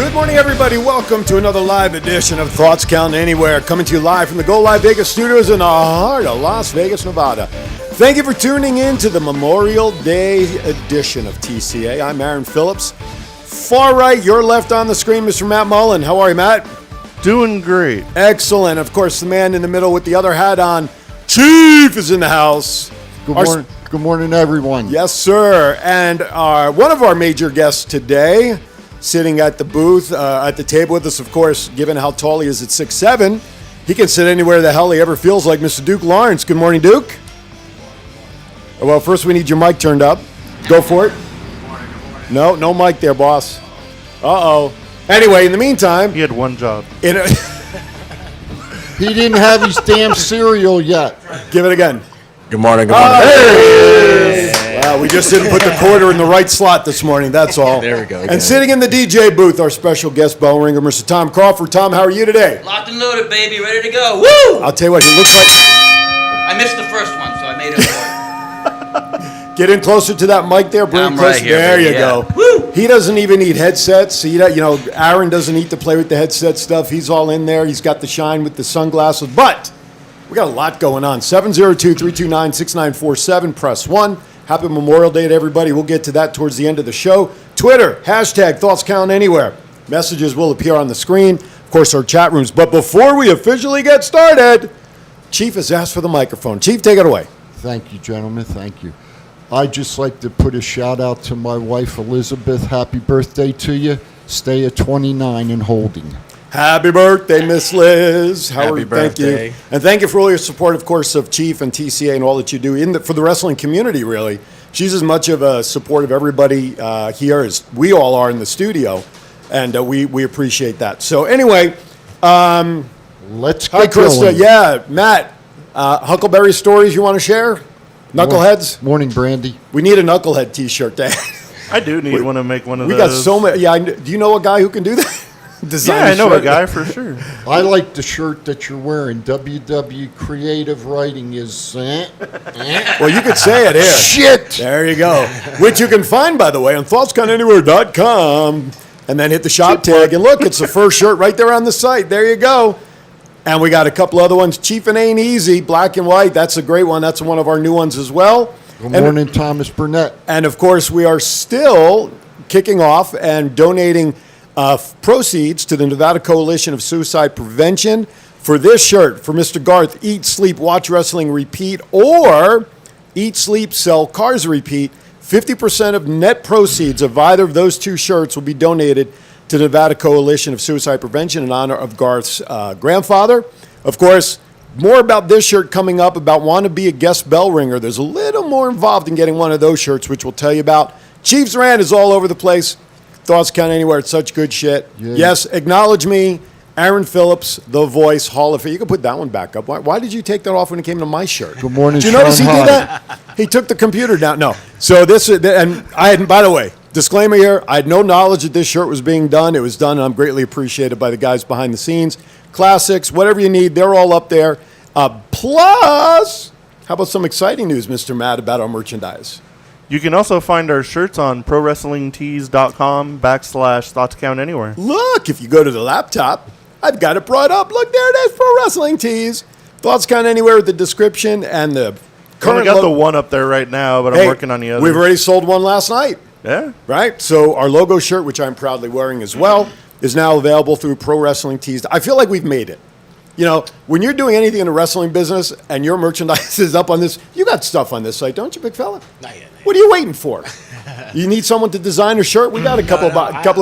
Good morning, everybody. Welcome to another live edition of Thoughts Count Anywhere, coming to you live from the Go Live Vegas studios in the heart of Las Vegas, Nevada. Thank you for tuning in to the Memorial Day edition of TCA. I'm Aaron Phillips. Far right, your left on the screen, Mr. Matt Mullen. How are you, Matt? Doing great. Excellent. Of course, the man in the middle with the other hat on, Chief, is in the house. Good morning, everyone. Yes, sir. And one of our major guests today, sitting at the booth, at the table with us, of course, given how tall he is at 6'7", he can sit anywhere the hell he ever feels like, Mr. Duke Lawrence. Good morning, Duke. Well, first we need your mic turned up. Go for it. No mic there, boss. Uh-oh. Anyway, in the meantime... He had one job. He didn't have his damn cereal yet. Give it again. Good morning. Hey! Wow, we just didn't put the quarter in the right slot this morning, that's all. There we go. And sitting in the DJ booth, our special guest bell ringer, Mr. Tom Crawford. Tom, how are you today? Locked and loaded, baby. Ready to go. Woo! I'll tell you what, he looks like... I missed the first one, so I made it work. Get in closer to that mic there. Bring I'm it closer. right here, There baby, you yeah. go. Woo! He doesn't even need headsets. Aaron doesn't need to play with the headset stuff. He's all in there. He's got the shine with the sunglasses. But we got a lot going on. 702-329-6947. Press 1. Happy Memorial Day to everybody. We'll get to that towards the end of the show. Twitter, hashtag Thoughts Count Anywhere. Messages will appear on the screen. Of course, our chat rooms. But before we officially get started, Chief has asked for the microphone. Chief, take it away. Thank you, gentlemen. Thank you. I'd just like to put a shout out to my wife, Elizabeth. Happy birthday to you. Stay at 29 and holding. Happy birthday, Miss Liz. Howard, Happy birthday. thank you. And thank you for all your support, of course, of Chief and TCA and all that you do for the wrestling community, really. She's as much of a support of everybody here as we all are in the studio, and we appreciate that. So anyway, Let's hi, get Krista. going. Yeah, Matt, Huckleberry stories you want to share? Knuckleheads? Morning, Brandy. We need a Knucklehead T-shirt, Dad. I do need one to make one of We those. got so many. Yeah, do you know a guy who can do that? Design Yeah, I know shirt? a guy for sure. I like the shirt that you're wearing. WW Creative Writing is... Well, you could say it here. Shit! There you go. Which you can find, by the way, on thoughtscountanywhere.com. And then hit the shop tag. And look, it's the first shirt right there on the site. There you go. And we got a couple other ones. Chief and Ain't Easy, black and white. That's a great one. That's one of our new ones as well. Good morning, Thomas Burnett. And, of course, we are still kicking off and donating proceeds to the Nevada Coalition of Suicide Prevention for this shirt, for Mr. Garth, Eat, Sleep, Watch Wrestling, Repeat, or Eat, Sleep, Sell, Cars, Repeat. 50% of net proceeds of either of those two shirts will be donated to the Nevada Coalition of Suicide Prevention in honor of Garth's grandfather. Of course, more about this shirt coming up, about want to be a guest bell ringer. There's a little more involved in getting one of those shirts, which we'll tell you about. Chief's Rant is all over the place. Thoughts Count Anywhere. It's such good shit. Yeah. Yes, acknowledge me, Aaron Phillips, The Voice, Hall of Fame. You can put that one back up. Why did you take that off when it came to my shirt? Good morning, Did you notice he Sean did Hyde. that? He took the computer down. No. So this, and I had, by the way, disclaimer here, I had no knowledge that this shirt was being done. It was done, and I'm greatly appreciated by the guys behind the scenes. Classics, whatever you need, they're all up there. Plus, how about some exciting news, Mr. Matt, about our merchandise? You can also find our shirts on prowrestlingtees.com/thoughtscountanywhere. Look, if you go to the laptop, I've got it brought up. Look, there it is, Pro Wrestling Tees. Thoughts Count Anywhere with the description and the Currently current got the one up there right now, but I'm working on the other. We've already sold one last night, Yeah. right? So our logo shirt, which I'm proudly wearing as well, is now available through Pro Wrestling Tees. I feel like we've made it. You know, when you're doing anything in the wrestling business and your merchandise is up on this, you got stuff on this site, don't you, big fella? Not yet. What are you waiting for? You need someone to design a shirt? We got a couple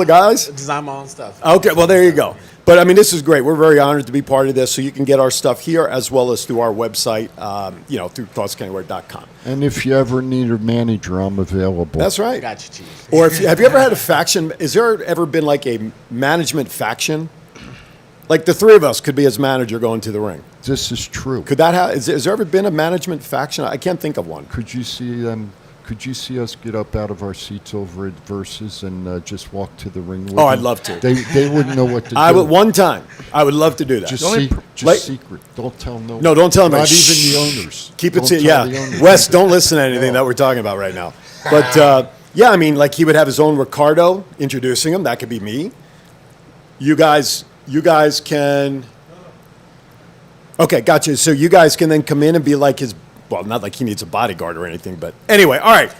of guys. Design my own stuff. Okay, well, there you go. But, I mean, this is great. We're very honored to be part of this, so you can get our stuff here as well as through our website, through thoughtscountanywhere.com. And if you ever need a manager, I'm available. That's right. Got you, Chief. Or have you ever had a faction? Is there ever been like a management faction? Like the three of us could be as manager going to the ring. This is true. Could that have? Has there ever been a management faction? I can't think of one. Could you see them? Could you see us get up out of our seats over at Versus and just walk to the ring? With Oh, I'd them? love to. They wouldn't know what to do. I would one time. I would love to do that. Just, only secret. Don't tell no. No, don't tell them. Not Shh. even the owners. Keep it Don't to tell the owners. Wes, don't listen to anything that we're talking about right now. But yeah, I mean, like he would have his own Ricardo introducing him. That could be me. you guys can. Okay, gotcha. So you guys can then come in and be like his. Well, not like he needs a bodyguard or anything, but anyway, all right.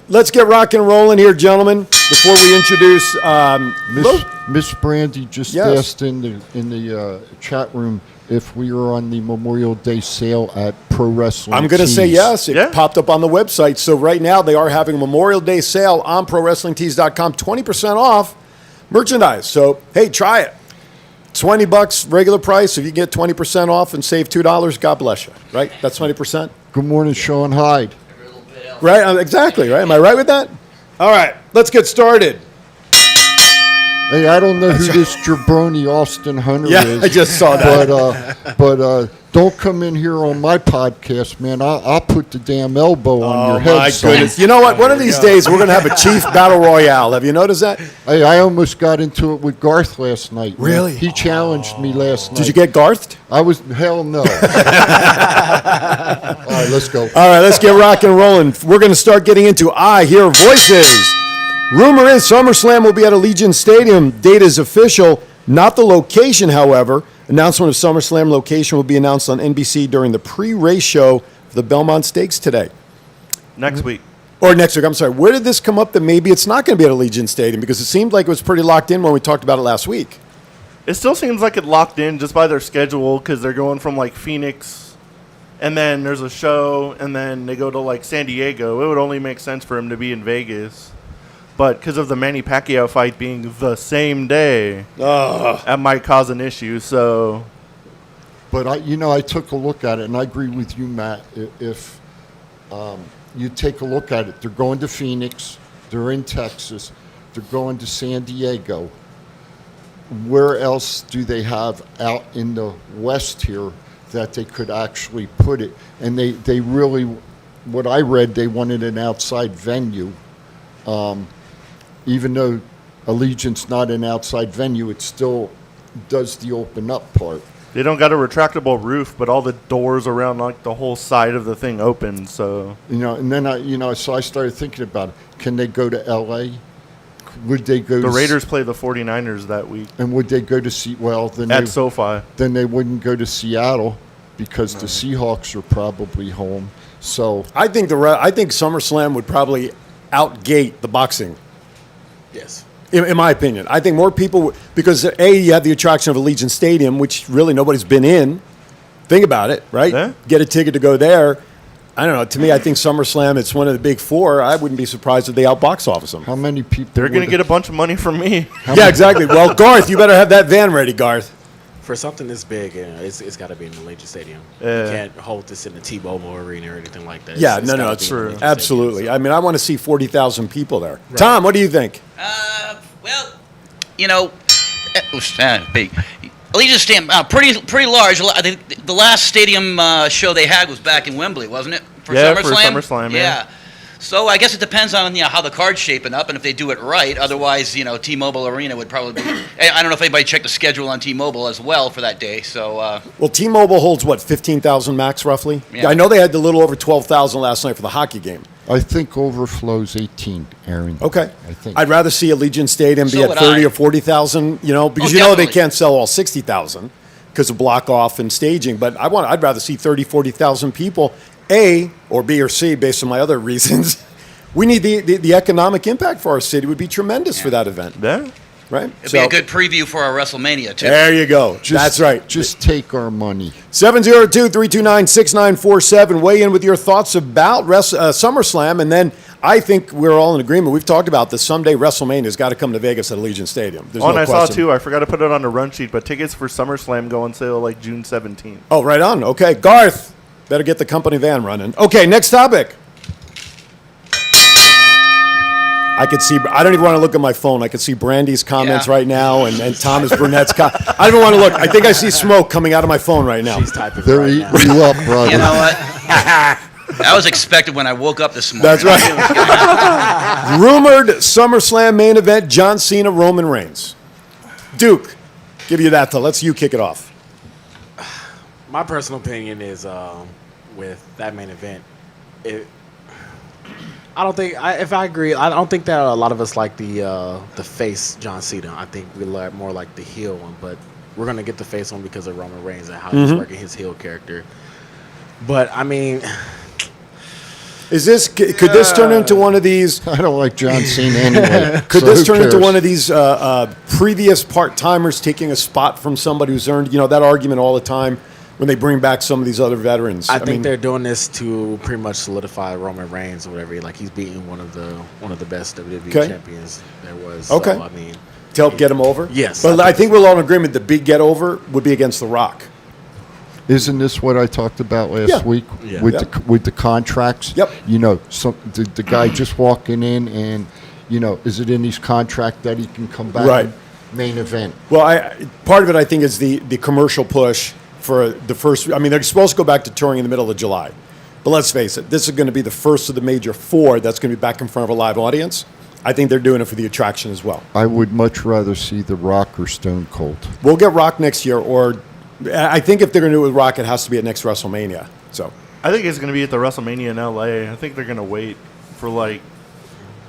Let's get rock and rolling here, gentlemen. Before we introduce Miss Brandy just Yes. asked in the chat room if we are on the Memorial Day sale at Pro Wrestling. I'm going to say Tees. yes. It Yeah. popped up on the website. So right now they are having a Memorial Day sale on ProWrestlingTees.com, 20% off merchandise. So hey, try it. $20 regular price. If you get 20% off and save $2, God bless you. Right? That's 20%. Good morning, Sean Hyde. Every little bit else. Right? Exactly. Right? Am I right with that? All right. Let's get started. Hey, I don't know who this jabroni Austin Hunter Yeah, is. I just saw that. But don't come in here on my podcast, man. I'll put the damn elbow on your head. My son. goodness. You know what? One of these days we're going to have a Chief Battle Royale. Have you noticed that? Hey, I almost got into it with Garth last night. man. Really? He challenged me last night. Did you get Garthed? I was hell no. All right, let's go. All right, let's get rock and rolling. We're going to start getting into I Hear Voices. Rumor is SummerSlam will be at Allegiant Stadium. Date is official, not the location, however. Announcement of SummerSlam location will be announced on NBC during the pre-race show for the Belmont Stakes today. Next week. Or next week, I'm sorry. Where did this come up that maybe it's not going to be at Allegiant Stadium? Because it seemed like it was pretty locked in when we talked about it last week. It still seems like it locked in just by their schedule because they're going from like Phoenix, and then there's a show, and then they go to like San Diego. It would only make sense for him to be in Vegas. But because of the Manny Pacquiao fight being the same day, that might cause an issue. So, But I took a look at it, and I agree with you, Matt. If you take a look at it, they're going to Phoenix, they're in Texas, they're going to San Diego. Where else do they have out in the West here that they could actually put it? And they really, what I read, they wanted an outside venue. Even though Allegiant's not an outside venue, it still does the open up part. they don't got a retractable roof, but all the doors around like the whole side of the thing open. So, And then so I started thinking about it. Can they go to L.A.? Would they go the to Raiders play the 49ers that week and would they go to at SoFi. then they wouldn't go to Seattle because the Seahawks are probably home. So I think SummerSlam would probably outgate the boxing. Yes. In my opinion, I think more people because you have the attraction of Allegiant Stadium, which really nobody's been in. Think about it, right? Yeah. Get a ticket to go there. I don't know. To me, I think SummerSlam. It's one of the big four. I wouldn't be surprised if they outbox office them. how many people They're going to would- get a bunch of money from me. Yeah, exactly. Well, Garth, you better have that van ready, Garth. For something this big, it's got to be in the Allegiant Stadium. Yeah. You can't hold this in the T-Mobile Arena or anything like that. Yeah, It's no, gotta it's be in the Allegiant absolutely. Stadium, I mean, I want to see 40,000 people there. Tom, what do you think? Well, big. Allegiant Stadium, pretty large. I think the last stadium show they had was back in Wembley, wasn't it? For Yeah, SummerSlam? for SummerSlam, yeah. So I guess it depends on how the card's shaping up and if they do it right. Otherwise, T-Mobile Arena would probably be. I don't know if anybody checked the schedule on T-Mobile as well for that day. So Well, T-Mobile holds, 15,000 max, roughly? Yeah. I know they had a little over 12,000 last night for the hockey game. I think overflows 18, Aaron. Okay. I think. I'd rather see Allegiant Stadium be So at would 30 I. or 40,000, because Oh, they definitely. can't sell all 60,000 because of block off and staging. But I'd rather see 30, 40,000 people, A, or B, or C, based on my other reasons. We need the economic impact for our city would be tremendous for that event, Yeah. right? it'd be a good preview for our WrestleMania too. There you go. That's right. Just take our money. 702-329-6947. Weigh in with your thoughts about SummerSlam, and then I think we're all in agreement. We've talked about this. Someday WrestleMania's got to come to Vegas at Allegiant Stadium. There's Oh, and no I saw question. too. I forgot to put it on the run sheet, but tickets for SummerSlam go on sale like June 17th. Oh, right on. Okay, Garth, better get the company van running. Okay, next topic. I could see. I don't even want to look at my phone. I could see Brandy's comments Yeah. right now, and Thomas Burnett's. I don't even want to look. I think I see smoke coming out of my phone right now. She's typing They're right eating now. you up, brother. You know what? That was expected when I woke up this morning. That's right. Rumored SummerSlam main event: John Cena, Roman Reigns. Duke, give you that. Let's you kick it off. My personal opinion is with that main event, I don't think. If I agree, I don't think that a lot of us like the face John Cena. I think we like more like the heel one. But we're gonna get the face one because of Roman Reigns and how he's working his heel character. But I mean, Is this could this turn into one of these? I don't like John Cena anyway. Could so this who turn into cares? one of these previous part timers taking a spot from somebody who's earned that argument all the time when they bring back some of these other veterans? I think they're doing this to pretty much solidify Roman Reigns or whatever. Like he's beating one of the best WWE Okay. champions there was. Okay. So, I mean, to help get him over. Yes, but I I think we're all in agreement. The big get over would be against The Rock. Isn't this what I talked about last Yeah. week Yeah. with Yep. with the contracts? Yep. The guy just walking in and is it in his contract that he can come back Right. and main event? Well, part of it, I think, is the commercial push for the first. I mean, they're supposed to go back to touring in the middle of July. But let's face it, this is going to be the first of the major four that's going to be back in front of a live audience. I think they're doing it for the attraction as well. I would much rather see The Rock or Stone Cold. We'll get Rock next year, or I think if they're going to do it with Rock, it has to be at next WrestleMania. So, I think it's going to be at the WrestleMania in LA. I think they're going to wait for like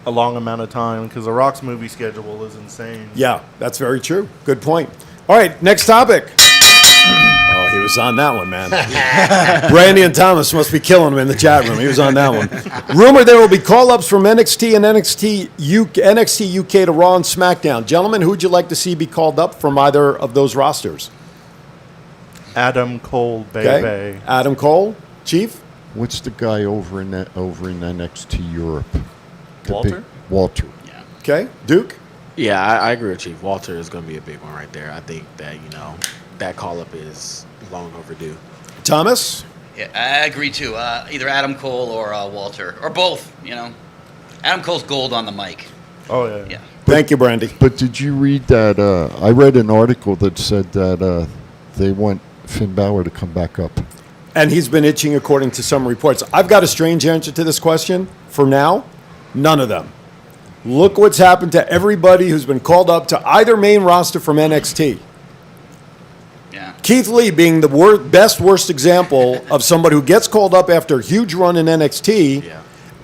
a long amount of time because The Rock's movie schedule is insane. yeah, that's very true. Good point. All right, next topic. Oh, he was on that one, man. Brandy and Thomas must be killing him in the chat room. He was on that one. Rumor there will be call-ups from NXT and NXT UK to Raw and SmackDown. Gentlemen, who'd you like to see be called up from either of those rosters? Adam Cole, Okay, baby. Adam Cole, Chief. What's the guy over in NXT Europe? The Walter? Walter. Okay, Duke. yeah, I agree with Chief. Walter is going to be a big one right there. I think that that call up is long overdue. Thomas. Yeah, I agree too. Either Adam Cole or Walter, or both. Adam Cole's gold on the mic. Oh, yeah. Yeah. Thank you, Brandy. But did you read that? I read an article that said that they want Finn Balor to come back up. And he's been itching, according to some reports. I've got a strange answer to this question. For now, none of them. Look what's happened to everybody who's been called up to either main roster from NXT. Yeah. Keith Lee being the worst example of somebody who gets called up after a huge run in NXT, Yeah.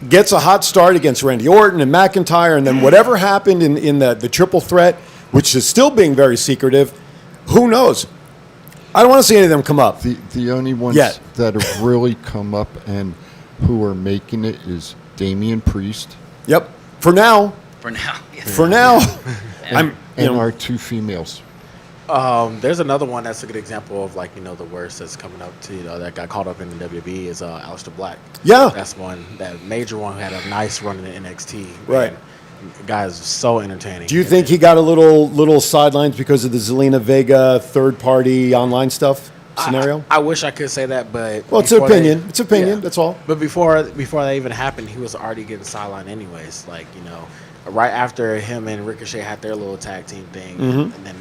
gets a hot start against Randy Orton and McIntyre, and then whatever happened in the triple threat, which is still being very secretive, who knows? I don't want to see any of them come up. The only ones Yet. that have really come up and who are making it is Damian Priest Yep. For now. For now. Yeah. For now. I'm. and our two females. There's another one that's a good example of the worst that's coming up to that got caught up in the WWE is Aleister Black. Yeah. That's one, that major one who had a nice run in NXT. Right. Man, the guy is so entertaining. Do you think he got a little sidelines because of the Zelina Vega third-party online stuff scenario? I wish I could say that, but Well, it's an before they- opinion. It's opinion. Yeah. That's all. But before that even happened, he was already getting sidelined anyways. Right after him and Ricochet had their little tag team thing, and then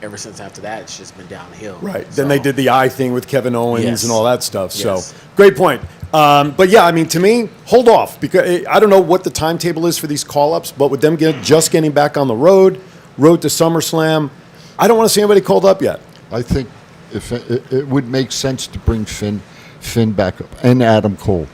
ever since after that, it's just been downhill. Right. So, Then they did the eye thing with Kevin Owens Yes. and all that stuff. Yes. So great point. But yeah, I mean, to me, hold off because I don't know what the timetable is for these call-ups, but with them just getting back on the road to SummerSlam, I don't want to see anybody called up yet. I think if it would make sense to bring Finn back up and Adam Cole,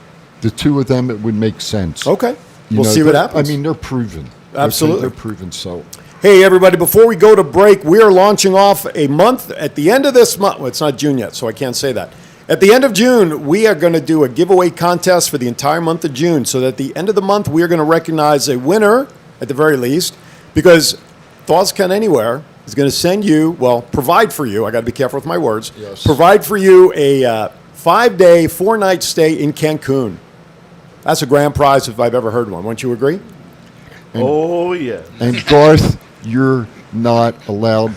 the two of them, it would make sense. Okay. You We'll know, see what they're- happens. I mean, they're proven. Absolutely. They're proven. So Hey, everybody, before we go to break, we are launching off a month. At the end of this month, well, it's not June yet, so I can't say that. At the end of June, we are going to do a giveaway contest for the entire month of June. So that at the end of the month, we are going to recognize a winner, at the very least, because Thoughts Count Anywhere is going to send you, provide for you, I got to be careful with my words, Yes. provide for you a 5-day, 4-night stay in Cancun. That's a grand prize if I've ever heard one. Won't you agree? Oh, yeah. and Garth, you're not allowed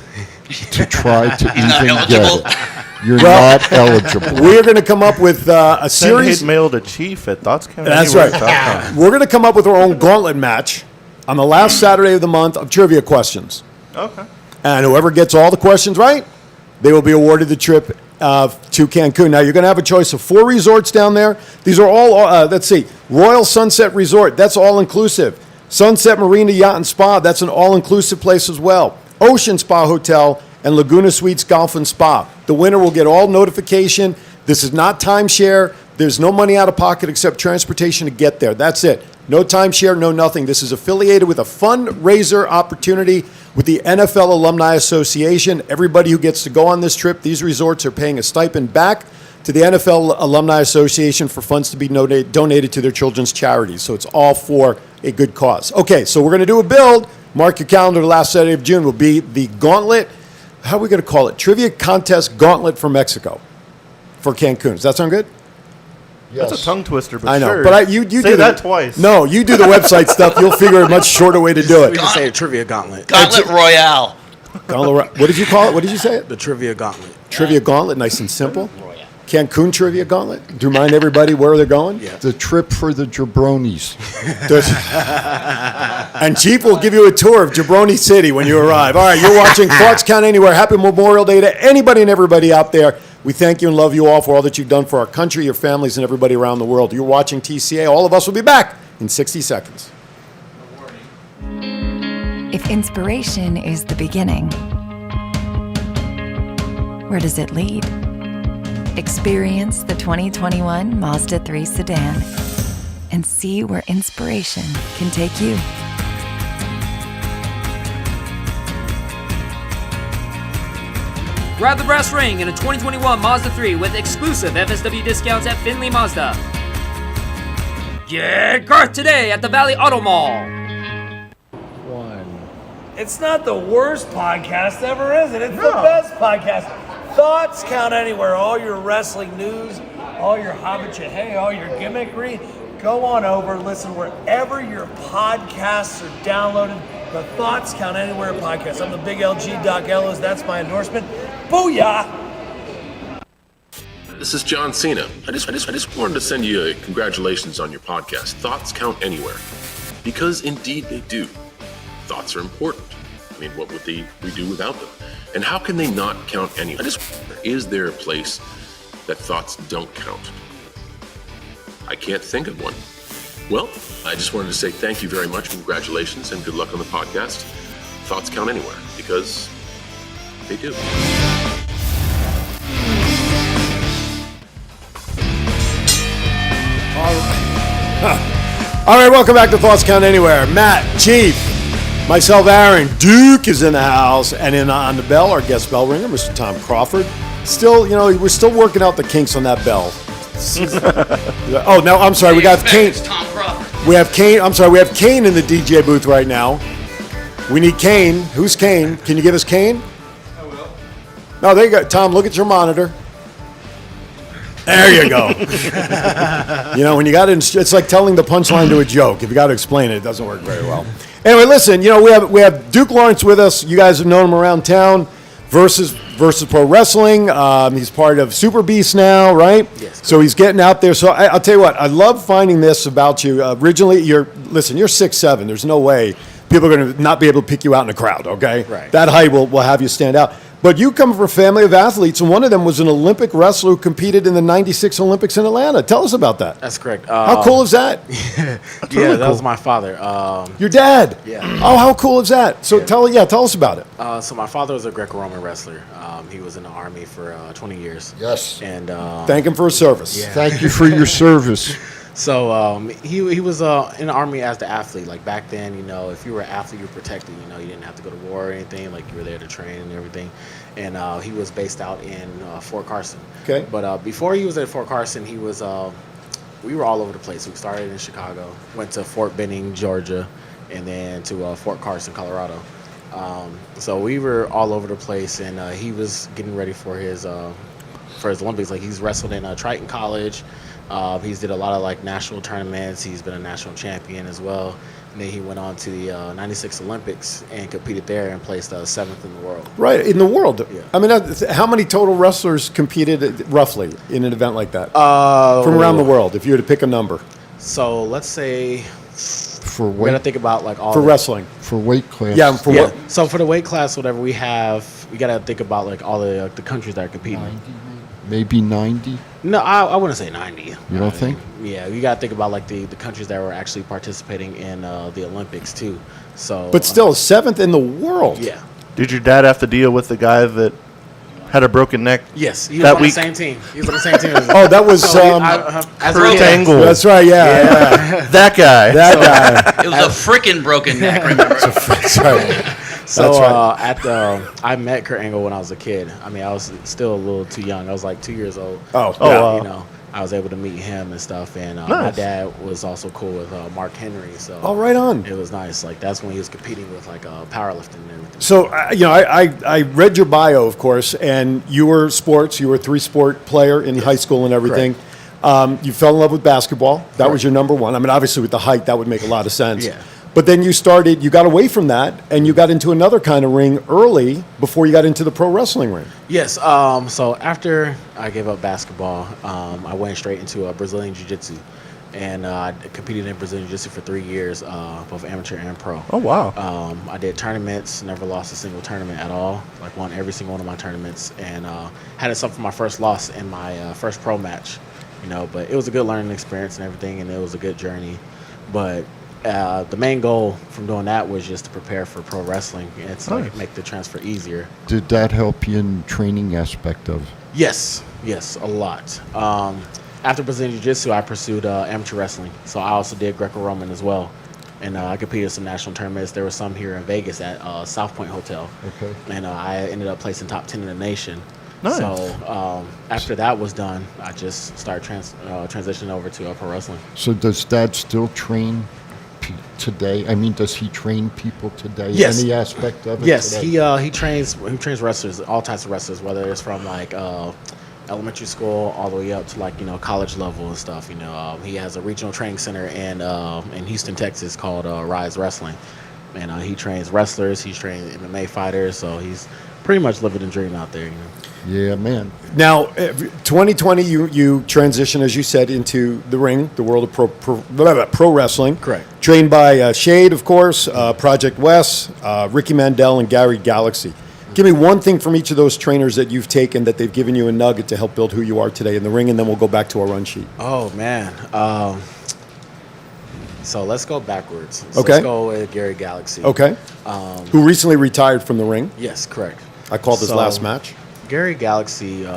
to try to He's not even eligible. get it. You're Well, not eligible. We're going to come up with a Send series. hate mail to Chief at thoughtscountanywhere.com. That's right. We're going to come up with our own gauntlet match on the last Saturday of the month of trivia questions. Okay. And whoever gets all the questions right, they will be awarded the trip to Cancun. Now, you're going to have a choice of 4 resorts down there. These are all, let's see, Royal Sunset Resort, that's all-inclusive. Sunset Marina Yacht and Spa, that's an all-inclusive place as well. Ocean Spa Hotel and Laguna Suites Golf and Spa. The winner will get all notification. This is not timeshare. There's no money out of pocket except transportation to get there. That's it. No timeshare, no nothing. This is affiliated with a fundraiser opportunity with the NFL Alumni Association. Everybody who gets to go on this trip, these resorts are paying a stipend back to the NFL Alumni Association for funds to be donated to their children's charities. So it's all for a good cause. Okay, so we're going to do a build. Mark your calendar. The last Saturday of June will be the Gauntlet. How are we going to call it? Trivia Contest Gauntlet for Mexico, for Cancun. Does that sound good? Yes. That's a tongue twister, but I know, sure. but you say do that twice. No, you do the website stuff. You'll figure a much shorter way to do We it. can say a trivia gauntlet. Gauntlet Royale. What did you call it? What did you say it? The trivia gauntlet. Trivia Gauntlet, nice and simple. Royale. Cancun Trivia Gauntlet. Do you remind everybody where they're going? Yeah. The trip for the jabronis. And Chief will give you a tour of Jabroni City when you arrive. All right, you're watching Thoughts Count Anywhere. Happy Memorial Day to anybody and everybody out there. We thank you and love you all for all that you've done for our country, your families, and everybody around the world. You're watching TCA. All of us will be back in 60 seconds. If inspiration is the beginning, where does it lead? Experience the 2021 Mazda 3 sedan and see where inspiration can take you. Grab the brass ring in a 2021 Mazda 3 with exclusive FSW discounts at Findlay Mazda. Get Garth today at the Valley Auto Mall. It's not the worst podcast ever, is it? It's the best podcast. Thoughts Count Anywhere. All your wrestling news, all your hobbit all your gimmickry. Go on over, listen wherever your podcasts are downloaded. The Thoughts Count Anywhere podcast. I'm the big LG Doc Ellis. That's my endorsement. Booyah! This is John Cena. I just wanted to send you a congratulations on your podcast, Thoughts Count Anywhere. Because indeed they do. Thoughts are important. I mean, what would we do without them? And how can they not count anywhere? Is there a place that thoughts don't count? I can't think of one. Well, I just wanted to say thank you very much, congratulations, and good luck on the podcast. Thoughts count anywhere, because they do. All right, welcome back to Thoughts Count Anywhere. Matt, Chief, myself, Aaron, Duke is in the house, and on the bell, our guest bell ringer, Mr. Tom Crawford. Still, we're still working out the kinks on that bell. Oh, no, I'm sorry, we got Kane. It's Tom Crawford. We have Kane. I'm sorry, we have Kane in the DJ booth right now. We need Kane. Who's Kane? Can you give us Kane? I will. No, there you go. Tom, look at your monitor. There you go. When you got to, it's like telling the punchline to a joke. If you got to explain it, it doesn't work very well. Anyway, listen, we have Duke Lawrence with us. You guys have known him around town. Versus Pro Wrestling. He's part of Super Beast now, right? Yes. So he's getting out there. So I'll tell you what, I love finding this about you. Originally, you're 6'7". There's no way people are going to not be able to pick you out in a crowd, okay? Right. That height will have you stand out. But you come from a family of athletes, and one of them was an Olympic wrestler who competed in the 96 Olympics in Atlanta. Tell us about that. That's correct. How cool is that? Yeah, that was my father. Your dad? Yeah. Oh, how cool is that? So tell us about it. So my father was a Greco-Roman wrestler. He was in the Army for 20 years. Yes. And Thank him for his service. Yeah. Thank you for your service. so he was in the Army as the athlete. Like back then, if you were an athlete, you were protected. You didn't have to go to war or anything. Like you were there to train and everything. And he was based out in Fort Carson. Okay. But before he was at Fort Carson, he was. We were all over the place. We started in Chicago, went to Fort Benning, Georgia, and then to Fort Carson, Colorado. So we were all over the place, and he was getting ready for his Olympics. Like he's wrestled in Triton College. He's did a lot of national tournaments. He's been a national champion as well. And then he went on to the 96 Olympics and competed there and placed 7th in the world. Right, in the world. Yeah. I mean, how many total wrestlers competed roughly in an event like that? From around the world, if you were to pick a number. So let's say For we gotta weight, think about all For the- wrestling. for weight class. Yeah, for Yeah. what? So for the weight class, whatever we gotta think about all the countries that are competing. Maybe 90. No, I wouldn't say 90. You don't think? Yeah, you got to think about the countries that were actually participating in the Olympics too. So, But still, 7th in the world. yeah. Did your dad have to deal with the guy that had a broken neck. Yes, he was That on week. the same team. He was on the same team. As Oh, that was as a Kurt kid- Angle. That's right. Yeah. That guy. That guy. It was a freaking broken neck, remember? That's right. So That's right. I met Kurt Angle when I was a kid. I mean, I was still a little too young. I was like 2 years old. Oh, Oh, yeah. wow. You know, I was able to meet him and stuff. And my Nice. dad was also cool with Mark Henry. So Oh, right on. it was nice. Like that's when he was competing with like powerlifting and everything. So, I read your bio, of course, and you were sports. You were a three-sport player in high school and everything. You fell in love with basketball. That was your number one. I mean, obviously, with the height, that would make a lot of sense. Yeah. But then you got away from that, and you got into another kind of ring early before you got into the pro wrestling ring. Yes. So after I gave up basketball, I went straight into Brazilian Jiu-Jitsu. And I competed in Brazilian Jiu-Jitsu for 3 years, both amateur and pro. Oh, wow. I did tournaments, never lost a single tournament at all. Like won every single one of my tournaments, and had it suffer my first loss in my first pro match. You know, but it was a good learning experience and everything, and it was a good journey. But the main goal from doing that was just to prepare for pro wrestling and to like, make the transfer easier. Did that help you in training aspect of? Yes, a lot. After Brazilian Jiu-Jitsu, I pursued amateur wrestling. So I also did Greco-Roman as well. And I competed in some national tournaments. There were some here in Vegas at South Point Hotel. Okay. And I ended up placing top 10 in the nation. Nice. So after that was done, I just started transitioning over to pro wrestling. So does Dad still train today? I mean, does he train people today? Yes. Any aspect of it? Yes, today? he trains wrestlers, all types of wrestlers, whether it's from like elementary school all the way up to like college level and stuff. He has a regional training center in Houston, Texas called Rise Wrestling, and he trains wrestlers. He's trained MMA fighters, so he's pretty much living the dream out there. Yeah, man. Now, 2020, you transition, as you said, into the ring, the world of pro wrestling. Correct. Trained by Shade, of course, Project West, Ricky Mandel, and Gary Galaxy. Give me one thing from each of those trainers that you've taken that they've given you a nugget to help build who you are today in the ring, and then we'll go back to our run sheet. Oh man. So let's go backwards. So Okay. Let's go with Gary Galaxy. Okay. Who recently retired from the ring. Yes, correct. I called his So, last match. Gary Galaxy,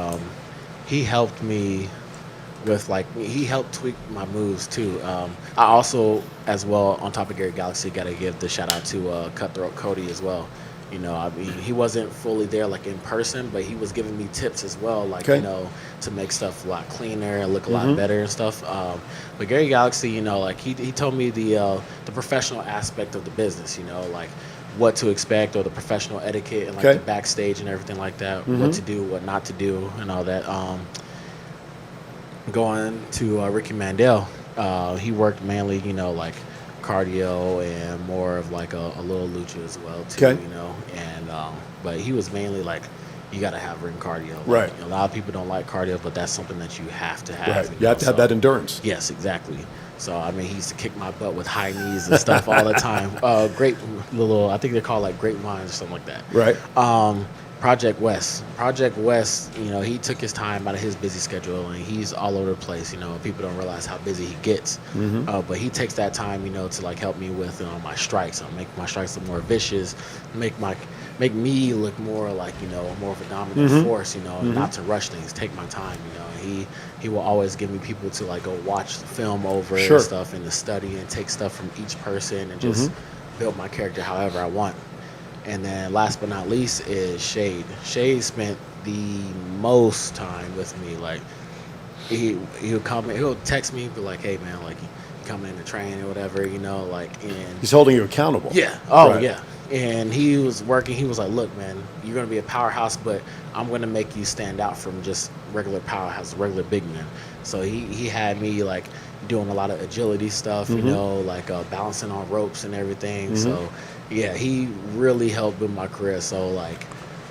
he helped me with he helped tweak my moves too. I also, as well, on top of Gary Galaxy, got to give the shout out to Cutthroat Cody as well. I mean, he wasn't fully there like in person, but he was giving me tips as well, like Okay. to make stuff a lot cleaner and look a lot better and stuff. But Gary Galaxy, like he told me the professional aspect of the business, like what to expect or the professional etiquette and like Okay. the backstage and everything like that, what to do, what not to do, and all that. Going to Ricky Mandel, he worked mainly, like cardio and more of like a little lucha as well too, Okay. and but he was mainly like you got to have ring cardio. Right. A lot of people don't like cardio, but that's something that you have to have. Right. You have to have that endurance. Yes, exactly. So I mean, he used to kick my butt with high knees and stuff all the time. Great little, I think they're called like grapevines or something like that. Right. Project West. Project West, he took his time out of his busy schedule, and he's all over the place. People don't realize how busy he gets. But he takes that time, to like help me with my strikes. Make my strikes look more vicious, make me look more like more of a dominant force. Not to rush things, take my time. He will always give me people to like go watch the film over Sure. and stuff, and to study and take stuff from each person and just build my character however I want. And then last but not least is Shade. Shade spent the most time with me. Like he'll come in, he'll text me, be like, "Hey man, like you coming in to train or whatever, and He's holding you accountable. yeah, oh Right. yeah." And he was working. He was like, "Look, man, you're gonna be a powerhouse, but I'm gonna make you stand out from just regular powerhouse, regular big men." So he had me like doing a lot of agility stuff, like balancing on ropes and everything. So yeah, he really helped with my career. So like,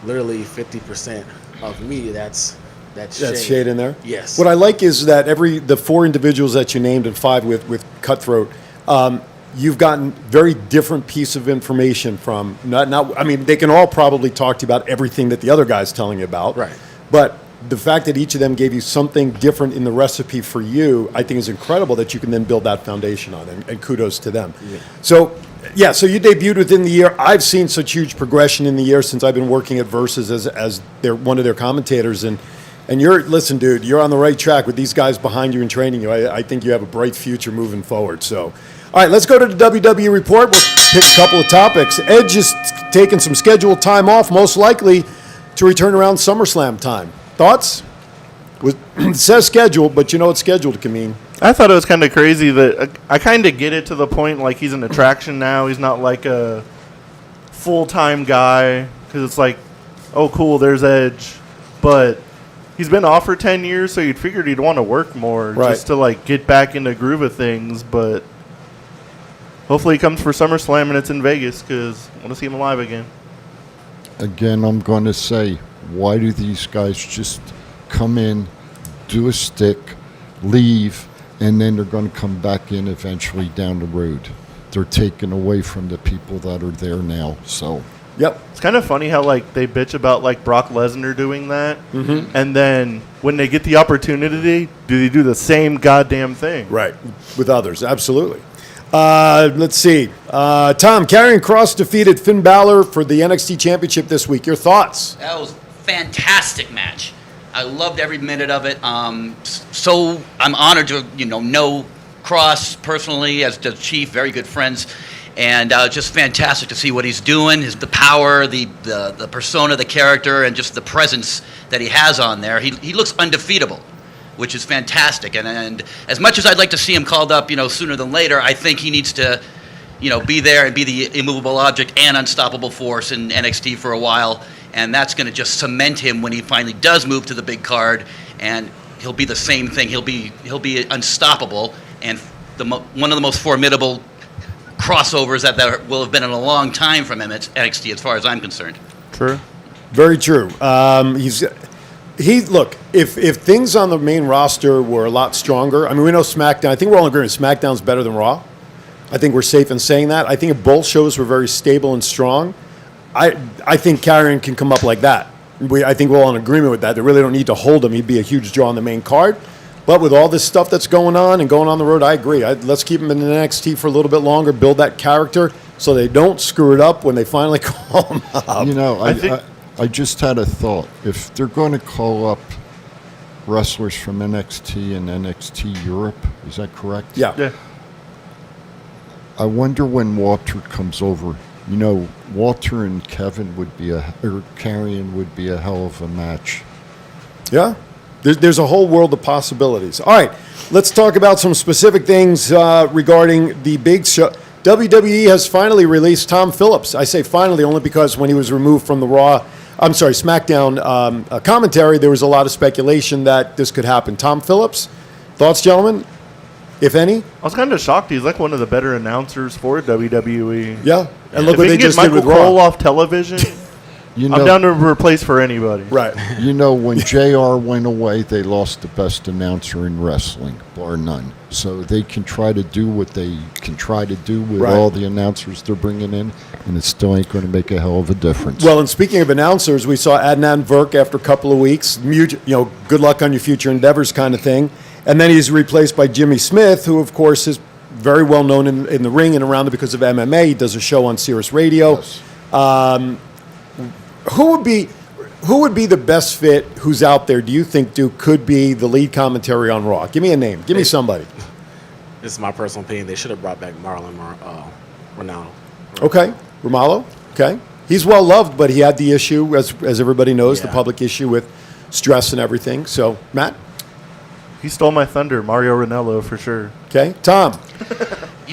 literally 50% of me, that's Shade in there? Yes. What I like is that the four individuals that you named and five with Cutthroat, you've gotten very different piece of information from, I mean, they can all probably talk to you about everything that the other guy's telling you about. Right. But the fact that each of them gave you something different in the recipe for you, I think is incredible that you can then build that foundation on, and kudos to them. Yeah. So Yeah, so you debuted within the year. I've seen such huge progression in the year since I've been working at Versus as one of their commentators, and listen, dude, you're on the right track with these guys behind you and training you. I think you have a bright future moving forward. So, all right, let's go to the WWE report. We'll pick a couple of topics. Edge is taking some scheduled time off, most likely to return around SummerSlam time. Thoughts? It says scheduled, but you know what scheduled can mean. I thought it was kind of crazy that I kind of get it to the point like he's an attraction now. He's not like a full-time guy because it's like, oh, cool, there's Edge. But he's been off for 10 years, so you'd figured he'd want to work more just to like get back in the groove of things. But hopefully he comes for SummerSlam and it's in Vegas because I want to see him alive again. Again, I'm going to say, why do these guys just come in, do a stick, leave, and then they're going to come back in eventually down the road? They're taken away from the people that are there now. So, yep. It's kind of funny how like they bitch about like Brock Lesnar doing that, and then when they get the opportunity, do they do the same goddamn thing? Right, with others, absolutely. Let's see. Tom, Karrion Kross defeated Finn Balor for the NXT Championship this week. Your thoughts? That was a fantastic match. I loved every minute of it. So I'm honored to know Cross personally as the Chief, very good friends, and just fantastic to see what he's doing. The power, the persona, the character, and just the presence that he has on there. He looks undefeatable, which is fantastic. And as much as I'd like to see him called up, sooner than later, I think he needs to, be there and be the immovable object and unstoppable force in NXT for a while. And that's going to just cement him when he finally does move to the big card, and he'll be the same thing. He'll be unstoppable, and one of the most formidable crossovers that there will have been in a long time from NXT, as far as I'm concerned. True. Very true. Look, if things on the main roster were a lot stronger, I mean, we know SmackDown. I think we're all in agreement. SmackDown's better than Raw. I think we're safe in saying that. I think if both shows were very stable and strong, I think Karrion can come up like that. I think we're all in agreement with that. They really don't need to hold him. He'd be a huge draw on the main card. But with all this stuff that's going on and going on the road, I agree. Let's keep him in the NXT for a little bit longer, build that character so they don't screw it up when they finally call him up. I just had a thought. If they're going to call up wrestlers from NXT and NXT Europe, is that correct? Yeah. I wonder when Walter comes over. Walter and Karrion would be a hell of a match. Yeah. There's a whole world of possibilities. All right, let's talk about some specific things regarding the big show. WWE has finally released Tom Phillips. I say finally only because when he was removed from the SmackDown commentary, there was a lot of speculation that this could happen. Tom Phillips, thoughts, gentlemen, if any? I was kind of shocked. He's like one of the better announcers for WWE. Yeah, and look if what they get just Michael did with Raw. Cole off television. I'm down to replace for anybody. Right. When JR went away, they lost the best announcer in wrestling, bar none. So they can try to do what they can try to do with all the announcers they're bringing in, and it still ain't going to make a hell of a difference. Well, and speaking of announcers, we saw Adnan Virk after a couple of weeks. Good luck on your future endeavors kind of thing. And then he's replaced by Jimmy Smith, who, of course, is very well known in the ring and around it because of MMA. He does a show on Sirius Radio. Yes. Who would be the best fit who's out there, do you think, Duke, could be the lead commentary on Raw? Give me a name. Give me somebody. This is my personal opinion. They should have brought back Marlon Ronaldo. Okay. Romalo. Okay. He's well loved, but he had the issue, as everybody knows, the public issue with stress and everything. So, Matt? He stole my thunder, Mario Ranallo, for sure. Okay. Tom?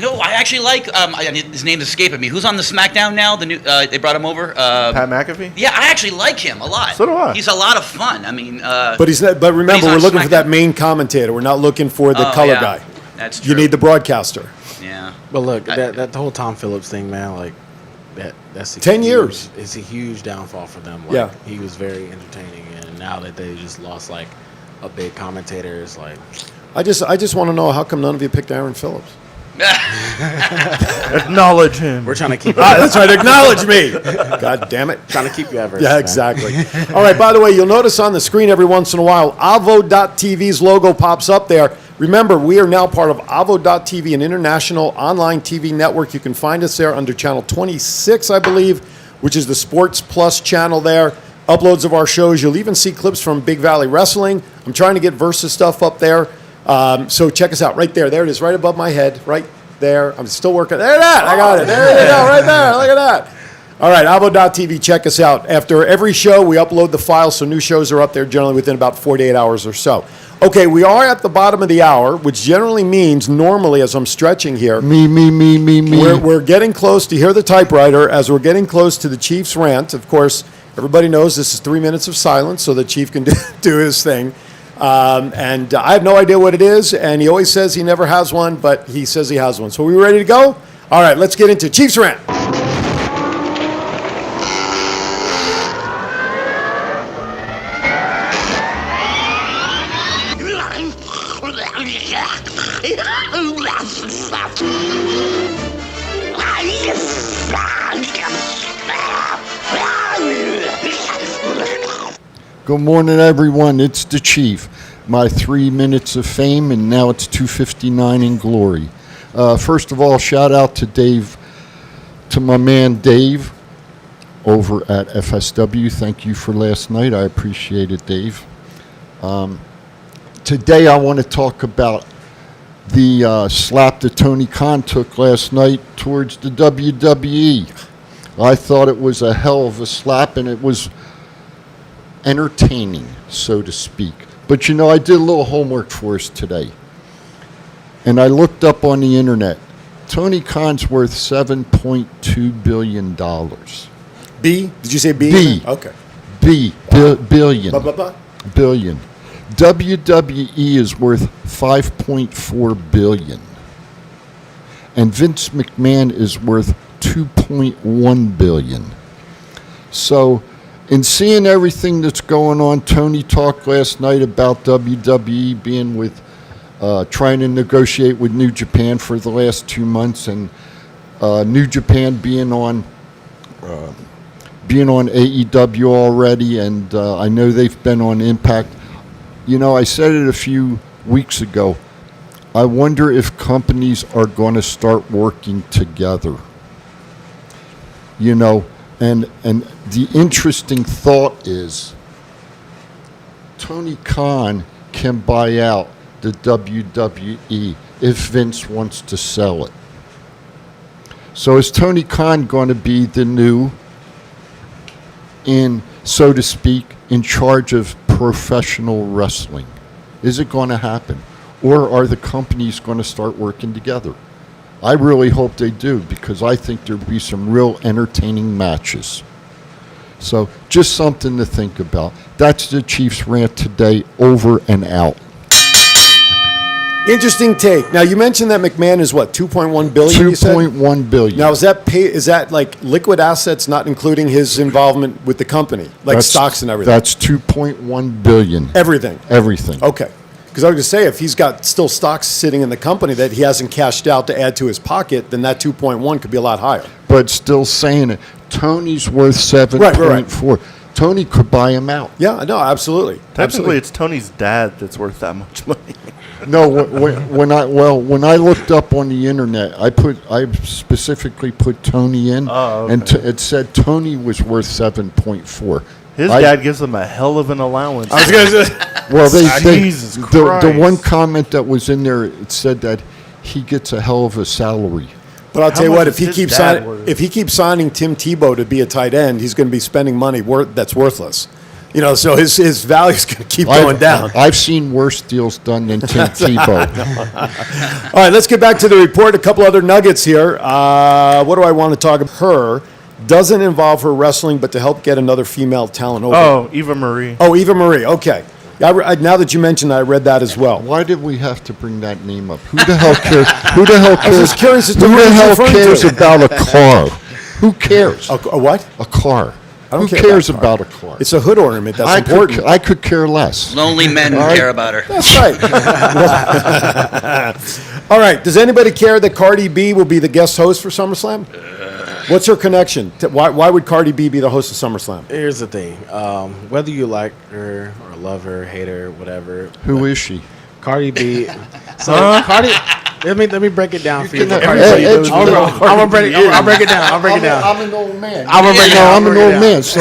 I actually like, his name's escaping me. Who's on the SmackDown now? The new, they brought him over. Pat McAfee? Yeah, I actually like him a lot. So do I. He's a lot of fun. I mean, But he's not, but remember, we're looking for that main commentator. We're not looking for the color guy. That's true. You need the broadcaster. Yeah. But look, that whole Tom Phillips thing, man, like that's 10 years. It's a huge downfall for them. He was very entertaining, and now that they just lost like a big commentator, it's like. I just want to know how come none of you picked Aaron Phillips. Acknowledge him. We're trying to keep. That's right. Acknowledge me. God damn it. Trying to keep you ever. Yeah, exactly. All right. By the way, you'll notice on the screen every once in a while, Avo.tv's logo pops up there. Remember, we are now part of Avo.tv, an international online TV network. You can find us there under channel 26, I believe, which is the Sports Plus channel there. Uploads of our shows. You'll even see clips from Big Valley Wrestling. I'm trying to get Versus stuff up there. So check us out right there. There it is, right above my head, right there. I'm still working. There it is. I got it. There you go, right there. Look at that. All right, Avo.tv, check us out. After every show, we upload the file, so new shows are up there generally within about 48 hours or so. Okay, we are at the bottom of the hour, which generally means, normally, as I'm stretching here, Me. we're getting close to hear the typewriter as we're getting close to the Chief's rant. Of course, everybody knows this is 3 minutes of silence, so the Chief can do his thing. And I have no idea what it is, and he always says he never has one, but he says he has one. So are we ready to go? All right, let's get into Chief's rant. Good morning, everyone. It's the Chief. My 3 minutes of fame, and now it's 2:59 in glory. First of all, shout out to Dave, to my man Dave over at FSW. Thank you for last night. I appreciate it, Dave. Today I want to talk about the slap that Tony Khan took last night towards the WWE. I thought it was a hell of a slap, and it was entertaining, so to speak. But you know, I did a little homework for us today, and I looked up on the internet. Tony Khan's worth $7.2 billion. B? Did you say B? B. Okay. Billion. Blah, blah, blah. Billion. WWE is worth $5.4 billion. And Vince McMahon is worth $2.1 billion. So, in seeing everything that's going on, Tony talked last night about WWE being with, trying to negotiate with New Japan for the last 2 months, and New Japan being on AEW already, and I know they've been on Impact. You know, I said it a few weeks ago. I wonder if companies are going to start working together. You know, and the interesting thought is Tony Khan can buy out the WWE if Vince wants to sell it. So is Tony Khan going to be the new, so to speak, in charge of professional wrestling? Is it going to happen? Or are the companies going to start working together? I really hope they do, because I think there'll be some real entertaining matches. So just something to think about. That's the Chiefs rant today, over and out. Interesting take. Now, you mentioned that McMahon is what, $2.1 billion, you said? $2.1 billion. Now, is that like liquid assets, not including his involvement with the company, like stocks and everything? That's $2.1 billion. Everything? Everything. Okay. Because I was going to say, if he's got still stocks sitting in the company that he hasn't cashed out to add to his pocket, then that 2.1 could be a lot higher. But still saying it, Tony's worth 7.4. Tony could buy him out. Yeah, no, absolutely. Technically, it's Tony's dad that's worth that much money. No, when I looked up on the internet, I specifically put Tony in, and it said Tony was worth 7.4. His dad gives him a hell of an allowance. I was going to say. Well, Jesus Christ. The one comment that was in there, it said that he gets a hell of a salary. But I'll tell you what, much if he is keeps his dad signing, worth? if he keeps signing Tim Tebow to be a tight end, he's going to be spending money that's worthless. You know, so his value is going to keep going down. I've seen worse deals done than Tim Tebow. All right, let's get back to the report. A couple other nuggets here. What do I want to talk about? Her doesn't involve her wrestling, but to help get another female talent over. Oh, Eva Marie. Oh, Eva Marie. Okay. Now that you mentioned, I read that as well. Why did we have to bring that name up? Who the hell cares? Who the hell I was cares? just curious as to Who what the you're hell referring cares to. about a car? Who cares? A what? A car. I don't Who care cares about about a car? It's a hood ornament. That's important. I could care less. Lonely men All right. care about her. That's right. All right. Does anybody care that Cardi B will be the guest host for SummerSlam? What's her connection? Why would Cardi B be the host of SummerSlam? Here's the thing. Whether you like her or love her, hate her, whatever. Who is she? Cardi B. So Cardi, let me break it down for you. can- Cardi Hey, B. Edge, I'm gonna break it down. I'll break it down. I'm an old man. I'm gonna break it down. I'm an old man, so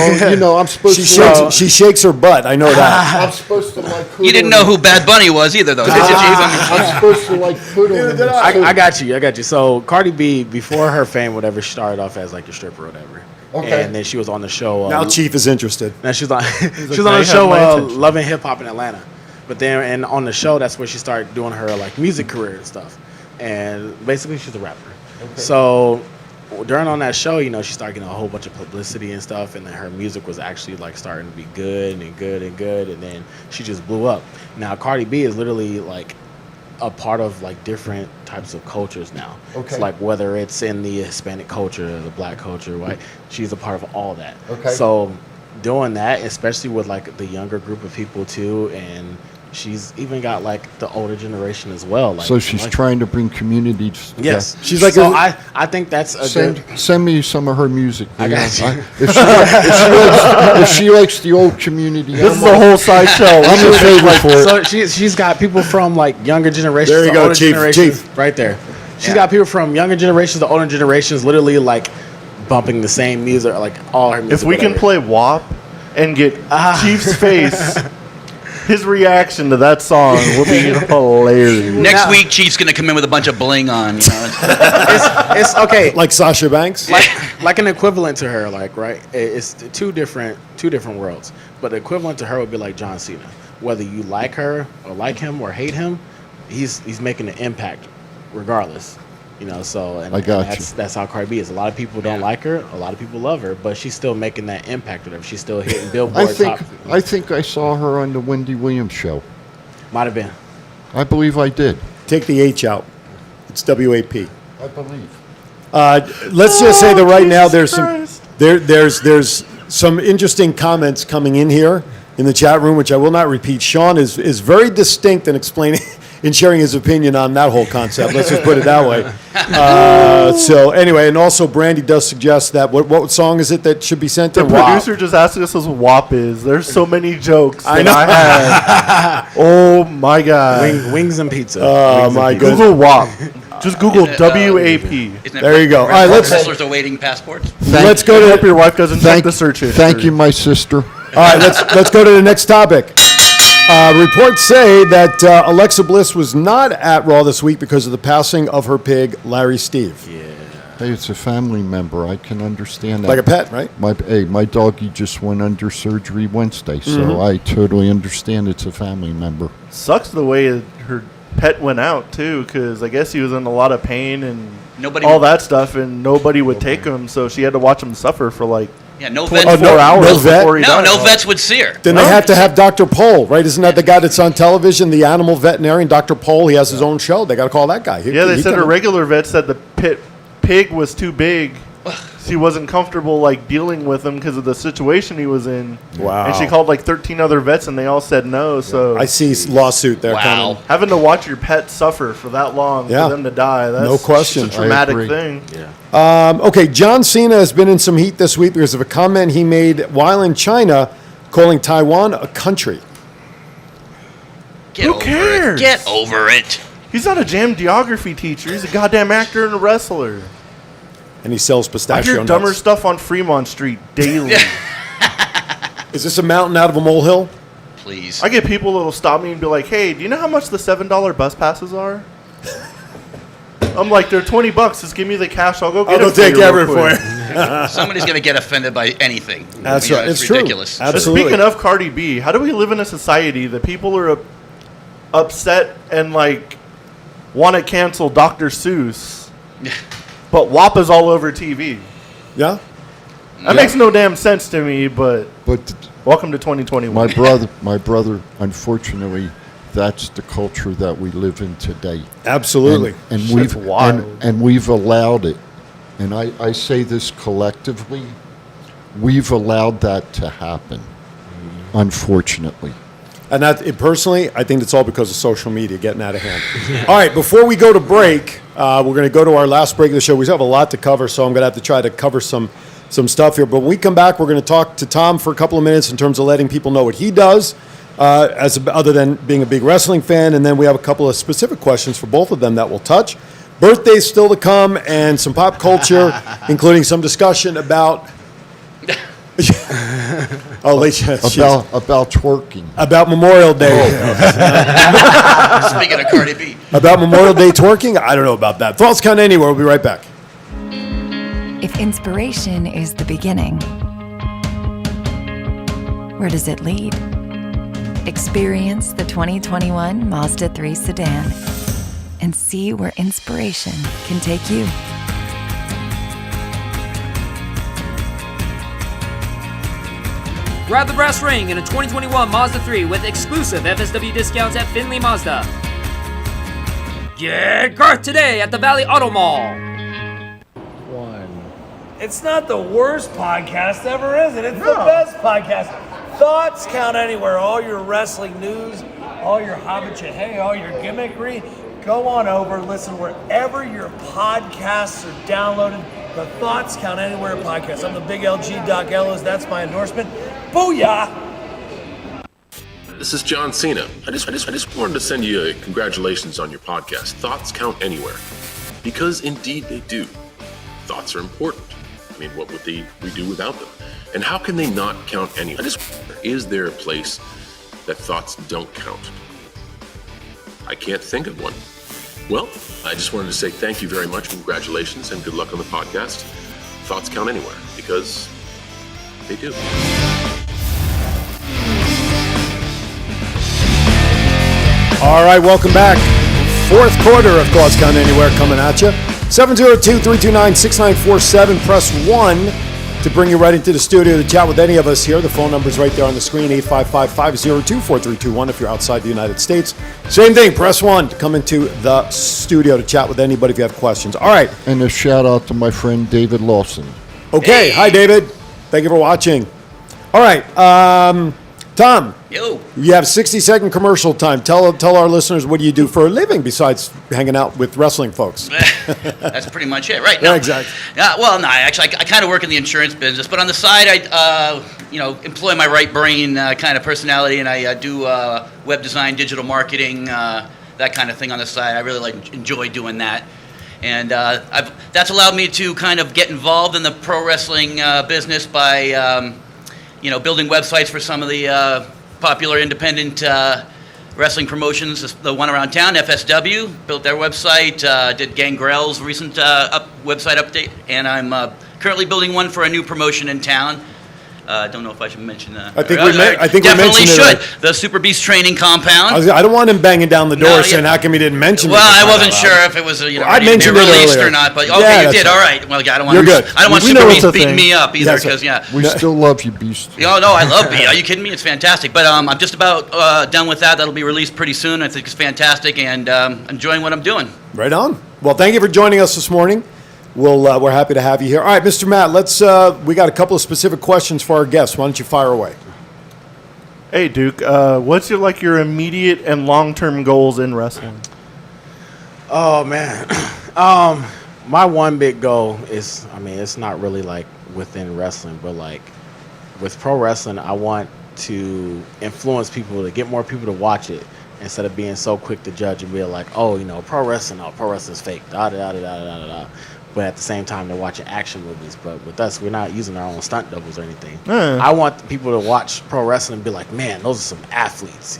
I'm supposed to. She shakes her butt. I know that. I'm supposed to like. You didn't know who Bad Bunny was either, though, did you, Chief? I'm supposed to like put on. I got you. So Cardi B, before her fame, whatever, she started off as like a stripper or whatever. Okay. And then she was on the show. Now Chief is interested. Now she was on she was like, on "Now the you show have my attention." Love and Hip Hop in Atlanta. But then and on the show, that's where she started doing her like music career and stuff. And basically, she's a rapper. So during on that show, she started getting a whole bunch of publicity and stuff, and then her music was actually like starting to be good and good and good, and then she just blew up. Now Cardi B is literally like a part of like different types of cultures now. Okay. It's like whether it's in the Hispanic culture, the Black culture, right? She's a part of all that. Okay. So doing that, especially with like the younger group of people too, and she's even got like the older generation as well. Like, So she's like, trying to bring communities. Yes, She's like So a- I think that's a good. Send me some of her music. I got you. If she likes the old community, This is a whole sideshow. I'm in favor for it. So she's got people from like younger generations. There you to go, older Chief, generations, Chief. right there. She's got people from younger generations to older generations, literally like bumping the same music, like all her music. If we can whatever. play WAP and get Chief's face, his reaction to that song will be hilarious. Next Now- week, Chief's going to come in with a bunch of bling on. it's okay. Like Sasha Banks. like an equivalent to her, like right. It's two different worlds. But the equivalent to her would be like John Cena. Whether you like her or like him or hate him, he's making an impact, regardless. So and, I got and that's how Cardi B is. A lot of people don't like her, a lot of people love her, but she's still making that impact with her. She's still hitting Billboard top. I think I saw her on the Wendy Williams show. Might have been. I believe I did. Take the H out. It's WAP. I believe. Let's just say that right now Jesus there's some interesting comments coming in here in the chat room, which I will not repeat. Sean is very distinct in explaining in sharing his opinion on that whole concept. Let's just put it that way. So anyway, and also Brandy does suggest that what song is it that should be sent The to? WAP. producer just asked us what WAP is. There's so many jokes I that know. I had. Oh my god. Wings and pizza. Oh, Wings and my pizza. goodness. Google WAP. Just Google WAP. There you go. All right, let's- Wrestlers awaiting passports. Let's go I to hope your wife doesn't check the search history. Thank you, my sister. All right, let's go to the next topic. Reports say that Alexa Bliss was not at Raw this week because of the passing of her pig, Larry Steve. Hey, it's a family member. I can understand that. Like a pet, right? My doggy just went under surgery Wednesday, so Mm-hmm. I totally understand it's a family member. Sucks the way her pet went out too, because I guess he was in a lot of pain and Nobody all would- that stuff, and nobody would take him, so she had to watch him suffer for like Yeah, no 24 vets. hours no vet? before he No, died. no vets would see her. Then they have to have Dr. Pole, right? Isn't that the guy that's on television, the animal veterinarian, Dr. Pole? He has his own show. They got to call that guy. Yeah, they said can- a regular vet said the pig was too big. She wasn't comfortable like dealing with him because of the situation he was in. Wow. And she called like 13 other vets, and they all said no. So I see lawsuit there Wow. coming. having to watch your pet suffer for that long Yeah. for them to die, No that's question. just a traumatic agree. thing. Okay, John Cena has been in some heat this week because of a comment he made while in China, calling Taiwan a country. Get Who over cares? it. Get over it. He's not a jam geography teacher. He's a goddamn actor and a wrestler. And he sells I pistachio hear dumber nuts. stuff on Fremont Street daily. Is this a mountain out of a molehill? Please. I get people that'll stop me and be like, "Hey, do you know how much the $7 bus passes are?" I'm like, "They're $20. Just give me the cash. I'll go get I'll go it for take you care real of it for quick." you. Somebody's going to get offended by anything. That's You know, right. It's It's true. ridiculous. But Absolutely. speaking of Cardi B, how do we live in a society that people are upset and like want to cancel Dr. Seuss, but WAP is all over TV? Yeah? That makes no damn sense to me. But But welcome to 2021. my brother, unfortunately, that's the culture that we live in today. Absolutely. And Shit's we've wild. and we've allowed it. And I say this collectively, we've allowed that to happen. Unfortunately. And personally, I think it's all because of social media getting out of hand. All right, before we go to break, we're going to go to our last break of the show. We have a lot to cover, so I'm going to have to try to cover some stuff here. But when we come back, we're going to talk to Tom for a couple of minutes in terms of letting people know what he does. other than being a big wrestling fan. And then we have a couple of specific questions for both of them that we'll touch. Birthdays still to come, and some pop culture, including some discussion about About twerking. about Memorial Day. Speaking of Cardi B. About Memorial Day twerking? I don't know about that. Thoughts Count Anywhere. We'll be right back. If inspiration is the beginning, where does it lead? Experience the 2021 Mazda 3 sedan and see where inspiration can take you. Grab the brass ring in a 2021 Mazda 3 with exclusive FSW discounts at Finley Mazda. Get Garth today at the Valley Auto Mall. It's not the worst podcast ever, is it? It's the best podcast. Thoughts Count Anywhere. All your wrestling news, all your hobbit all your gimmickry. Go on over, listen wherever your podcasts are downloaded. The Thoughts Count Anywhere podcast. I'm the big LG Doc Ellis. That's my endorsement. Booyah! This is John Cena. I just wanted to send you a congratulations on your podcast. Thoughts count anywhere. Because indeed they do. Thoughts are important. I mean, what would we do without them? And how can they not count anywhere? Is there a place that thoughts don't count? I can't think of one. Well, I just wanted to say thank you very much, congratulations, and good luck on the podcast. Thoughts count anywhere, because they do. All right, welcome back. Fourth quarter of Thoughts Count Anywhere coming at you. 702-329-6947. Press 1 to bring you right into the studio to chat with any of us here. The phone number's right there on the screen, 855-502-4321 if you're outside the United States. Same thing, press 1 to come into the studio to chat with anybody if you have questions. All right. And a shout out to my friend David Lawson. Okay, Hi David. Thank you for watching. All right, Tom. Yo. You have 60-second commercial time. Tell our listeners, what do you do for a living besides hanging out with wrestling folks? That's pretty much it, right? Yeah, exactly. Well, no, actually, I kind of work in the insurance business, but on the side, I employ my right brain kind of personality, and I do web design, digital marketing, that kind of thing on the side. I really enjoy doing that. And that's allowed me to kind of get involved in the pro wrestling business by building websites for some of the popular independent wrestling promotions. The one around town, FSW, built their website, did Gangrel's recent website update, and I'm currently building one for a new promotion in town. I don't know if I should mention that. I think we mentioned should. it. The Super Beast Training Compound. I don't want him banging down the door No, saying, how come he didn't mention it? Well, I wasn't sure if it was I already mentioned it released earlier. or not, but Yeah, okay, you that's did. right. All right. Well, I don't want You're good. I don't want We know Super it's Beast a beating thing. me up either, Yes, because We still love you, Beast. No, I love Beat. Are you kidding me? It's fantastic. But I'm just about done with that. That'll be released pretty soon. I think it's fantastic, and enjoying what I'm doing. Right on. Well, thank you for joining us this morning. We're happy to have you here. All right, Mr. Matt, we got a couple of specific questions for our guests. Why don't you fire away? Hey, Duke, what's your immediate and long-term goals in wrestling? Oh man, my one big goal is, it's not really like within wrestling, but like with pro wrestling, I want to influence people to get more people to watch it instead of being so quick to judge and be like, pro wrestling's fake, da da da da da da. But at the same time, they're watching action movies. But with us, we're not using our own stunt doubles or anything. I want people to watch pro wrestling and be like, man, those are some athletes,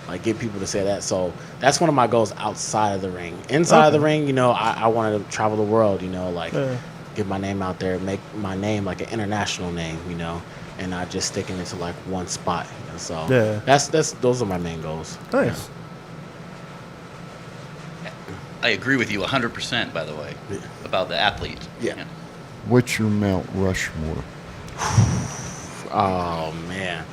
like get people to say that. So that's one of my goals outside of the ring. Inside of the ring, I want to travel the world, get my name out there, make my name like an international name, and not just sticking into like one spot. So those are my main goals. Nice. I agree with you 100%, by the way, about the athletes. Yeah. What's your Mount Rushmore? Oh man,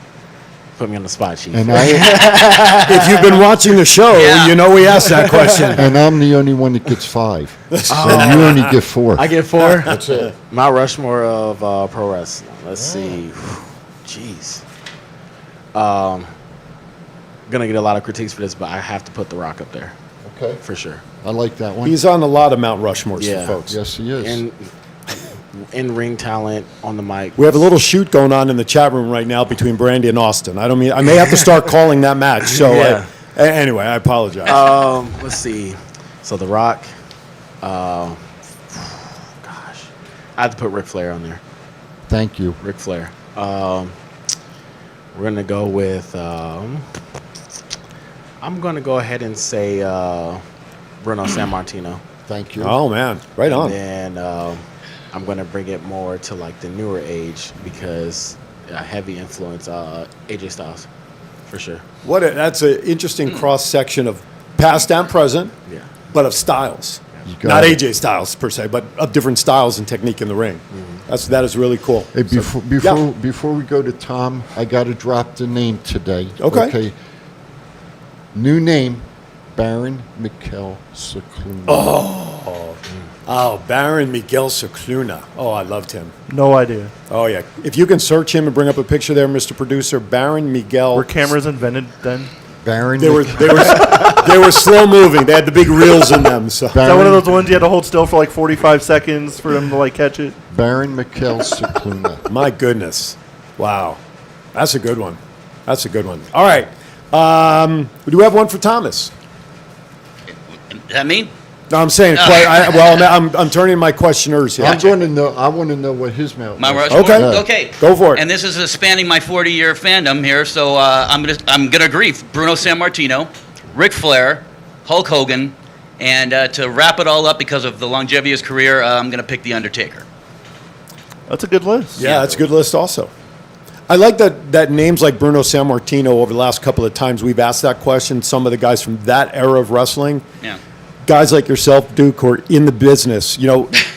put me on the spot, Chief. And If you've been watching the show, you know we asked that question. and I'm the only one that gets 5. So you only get 4. I get 4. That's it. Mount Rushmore of pro wrestling. Let's see. Jeez. Gonna get a lot of critiques for this, but I have to put The Rock up there. Okay. For sure. I like that one. He's on a lot of Mount Rushmores Yeah. for folks. Yes, he is. And in-ring talent on the mic. We have a little shoot going on in the chat room right now between Brandy and Austin. I may have to start calling that match. So Yeah. anyway, I apologize. Let's see. So The Rock. Gosh, I had to put Ric Flair on there. Thank you. Ric Flair. We're gonna go with. I'm gonna go ahead and say Bruno Sammartino. Thank you. Oh man, right on. And I'm gonna bring it more to like the newer age because a heavy influence AJ Styles, for sure. That's an interesting cross section of past and present, Yeah. but of styles. You got Not it. AJ Styles per se, but of different styles and technique in the ring. That is really cool. Hey, So, before we go to Tom, I got to drop the name today. Okay. New name, Baron Mikhail Cicluna. Oh, Baron Miguel Cicluna. Oh, I loved him. No idea. Oh yeah. If you can search him and bring up a picture there, Mr. Producer, Baron Miguel. Were cameras invented then? Baron. They were slow moving. They had the big reels in them. So Is that one of those ones you had to hold still for like 45 seconds for them to like catch it? Baron Mikhail Cicluna. my goodness, wow, that's a good one. That's a good one. All right. Do we have one for Thomas? Is that me? No, I'm saying. I'm turning my questioners here. I'm going to know. I want to know what his mount. My was. Rushmore? Okay. Okay. Go for it. And this is spanning my 40-year fandom here, so I'm gonna agree. Bruno Sammartino, Ric Flair, Hulk Hogan, and to wrap it all up because of the longevity of his career, I'm gonna pick The Undertaker. That's a good list. Yeah, that's a good list also. I like that names like Bruno Sammartino over the last couple of times we've asked that question, some of the guys from that era of wrestling, Yeah. guys like yourself, Duke, who are in the business,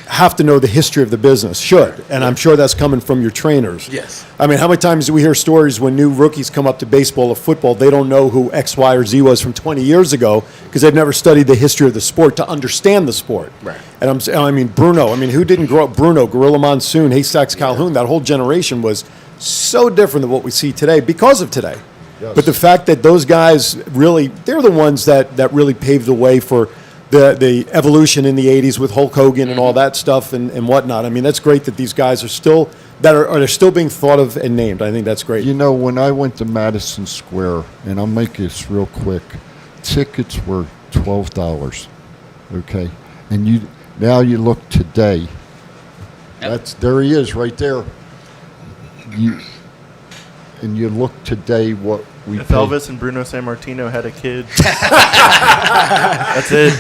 have to know the history of the business, should. And I'm sure that's coming from your trainers. Yes. I mean, how many times do we hear stories when new rookies come up to baseball or football, they don't know who X, Y, or Z was from 20 years ago because they've never studied the history of the sport to understand the sport. Right. And Bruno, who didn't grow up? Bruno, Gorilla Monsoon, Haystacks Calhoun, that whole generation was so different than what we see today because of today. Yes. But the fact that those guys really, they're the ones that really paved the way for the evolution in the 80s with Hulk Hogan and all that stuff and whatnot. I mean, that's great that these guys are still they're still being thought of and named. I think that's great. When I went to Madison Square, and I'll make this real quick, tickets were $12. Okay, and now you look today. Yep. There he is right there. You look today what we If pay. Elvis and Bruno Sammartino had a kid, that's it.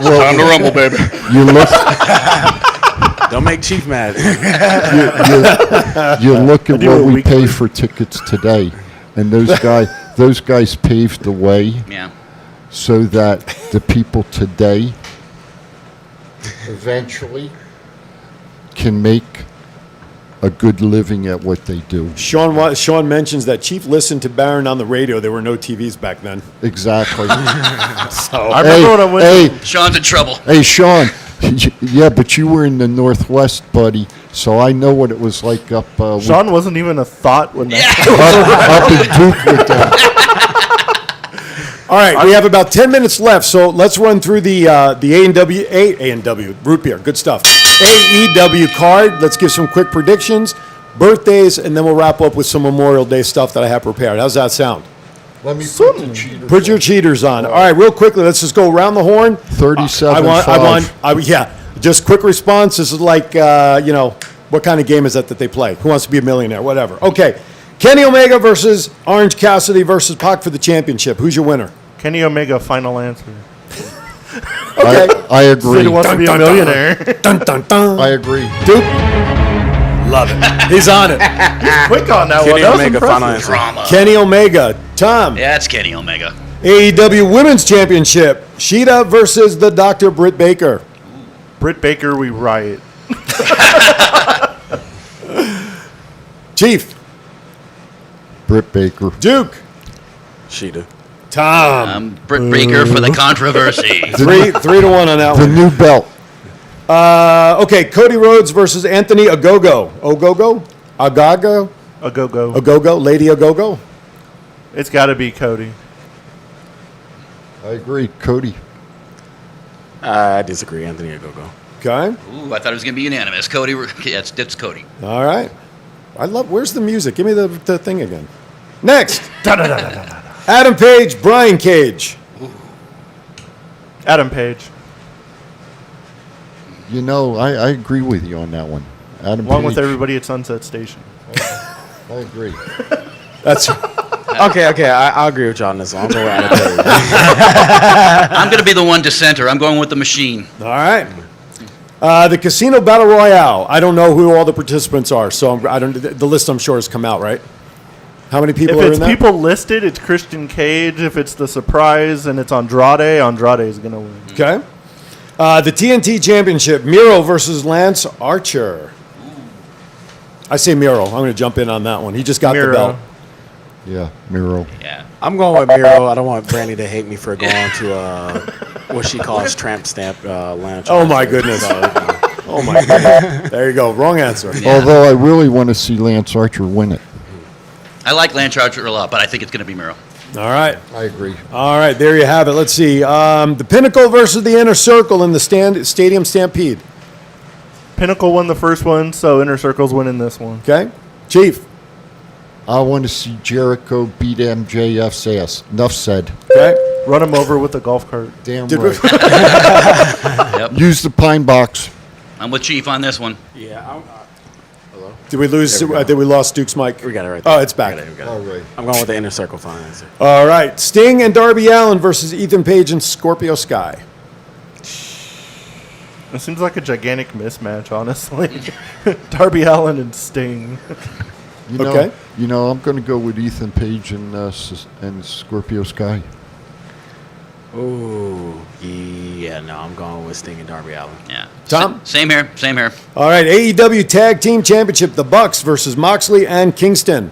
Time to rumble, baby. You look. Don't make Chief mad. You look at do what it we weekly. pay for tickets today, and those guys paved the way Yeah. so that the people today eventually can make a good living at what they do. Sean mentions that Chief listened to Baron on the radio. There were no TVs back then. Exactly. I remember when I went. Hey, Sean's in trouble. hey, Sean. Yeah, but you were in the Northwest, buddy, so I know what it was like up Sean wasn't even a thought when that. up in Duke with them. All right, we have about 10 minutes left, so let's run through the A&W, root beer, good stuff. AEW card. Let's give some quick predictions, birthdays, and then we'll wrap up with some Memorial Day stuff that I have prepared. How's that sound? Let me put the cheaters Put your cheaters on. All right, real quickly, let's just go around the horn. 37-5. Just quick response. This is like, what kind of game is that they play? Who Wants to Be a Millionaire? Whatever. Okay, Kenny Omega versus Orange Cassidy versus Pac for the championship. Who's your winner? Kenny Omega, final answer. Okay. I agree. Said he wants to be a millionaire. Dun, dun, dun. I agree. Duke? Love it. He's on it. Quick on that Kenny one. That was Omega, final impressive. answer. Drama. Kenny Omega. Tom? Yeah, it's Kenny Omega. AEW Women's Championship. Sheeta versus the Dr. Britt Baker. Britt Baker, we riot. Chief? Britt Baker. Duke? Sheeta. Tom? Britt Baker for the controversy. 3-1 on that The one. new belt. Okay, Cody Rhodes versus Anthony Ogogo. Ogogo? Agago? A go-go. Ogogo? Lady Ogogo? It's got to be Cody. I agree. Cody. I disagree. Anthony Ogogo. Okay. Ooh, I thought it was going to be unanimous. Cody, yeah, it's Cody. All right. Where's the music? Give me the thing again. Next. Adam Page, Brian Cage. Adam Page. You know, I agree with you on that one. Adam Along Page, with everybody at Sunset Station. I agree. That's Okay, I'll agree with y'all on this one. I'm going with Adam Page. I'm going to be the one dissenter. I'm going with the machine. all right. The Casino Battle Royale. I don't know who all the participants are, so the list I'm sure has come out, right? How many people If are it's in that? people listed, it's Christian Cage. If it's the surprise and it's Andrade is going to win. Okay. The TNT Championship, Miro versus Lance Archer. I say Miro. I'm going to jump in on that one. He just got Miro. the belt. Yeah, Miro. Yeah. I'm going with Miro. I don't want Brandy to hate me for going to what she calls tramp stamp lounge. Oh, my goodness. Oh, my goodness. There you go. Wrong answer. Although I really want to see Lance Archer win it. I like Lance Archer a lot, but I think it's going to be Miro. All right. I agree. All right. There you have it. Let's see. The Pinnacle versus the Inner Circle in the Stadium Stampede. Pinnacle won the first one, so Inner Circle's winning this one. Okay. Chief. I want to see Jericho beat MJF's ass. Enough said. Okay. Run him over with a golf cart. Damn Did we- right. Yep. Use the pine box. I'm with Chief on this one. Yeah, hello. Did we lose? There we go. Did we lost Duke's mic? We got it right there. Oh, it's back. We got it. All right. I'm going with the Inner Circle final answer. All right. Sting and Darby Allin versus Ethan Page and Scorpio Sky. It seems like a gigantic mismatch, honestly. Darby Allin and Sting. You know, Okay. You know, I'm going to go with Ethan Page and Scorpio Sky. Ooh, yeah, no, I'm going with Sting and Darby Allin. Yeah. Tom? Same here. Same here. All right. AEW Tag Team Championship: The Bucks versus Moxley and Kingston.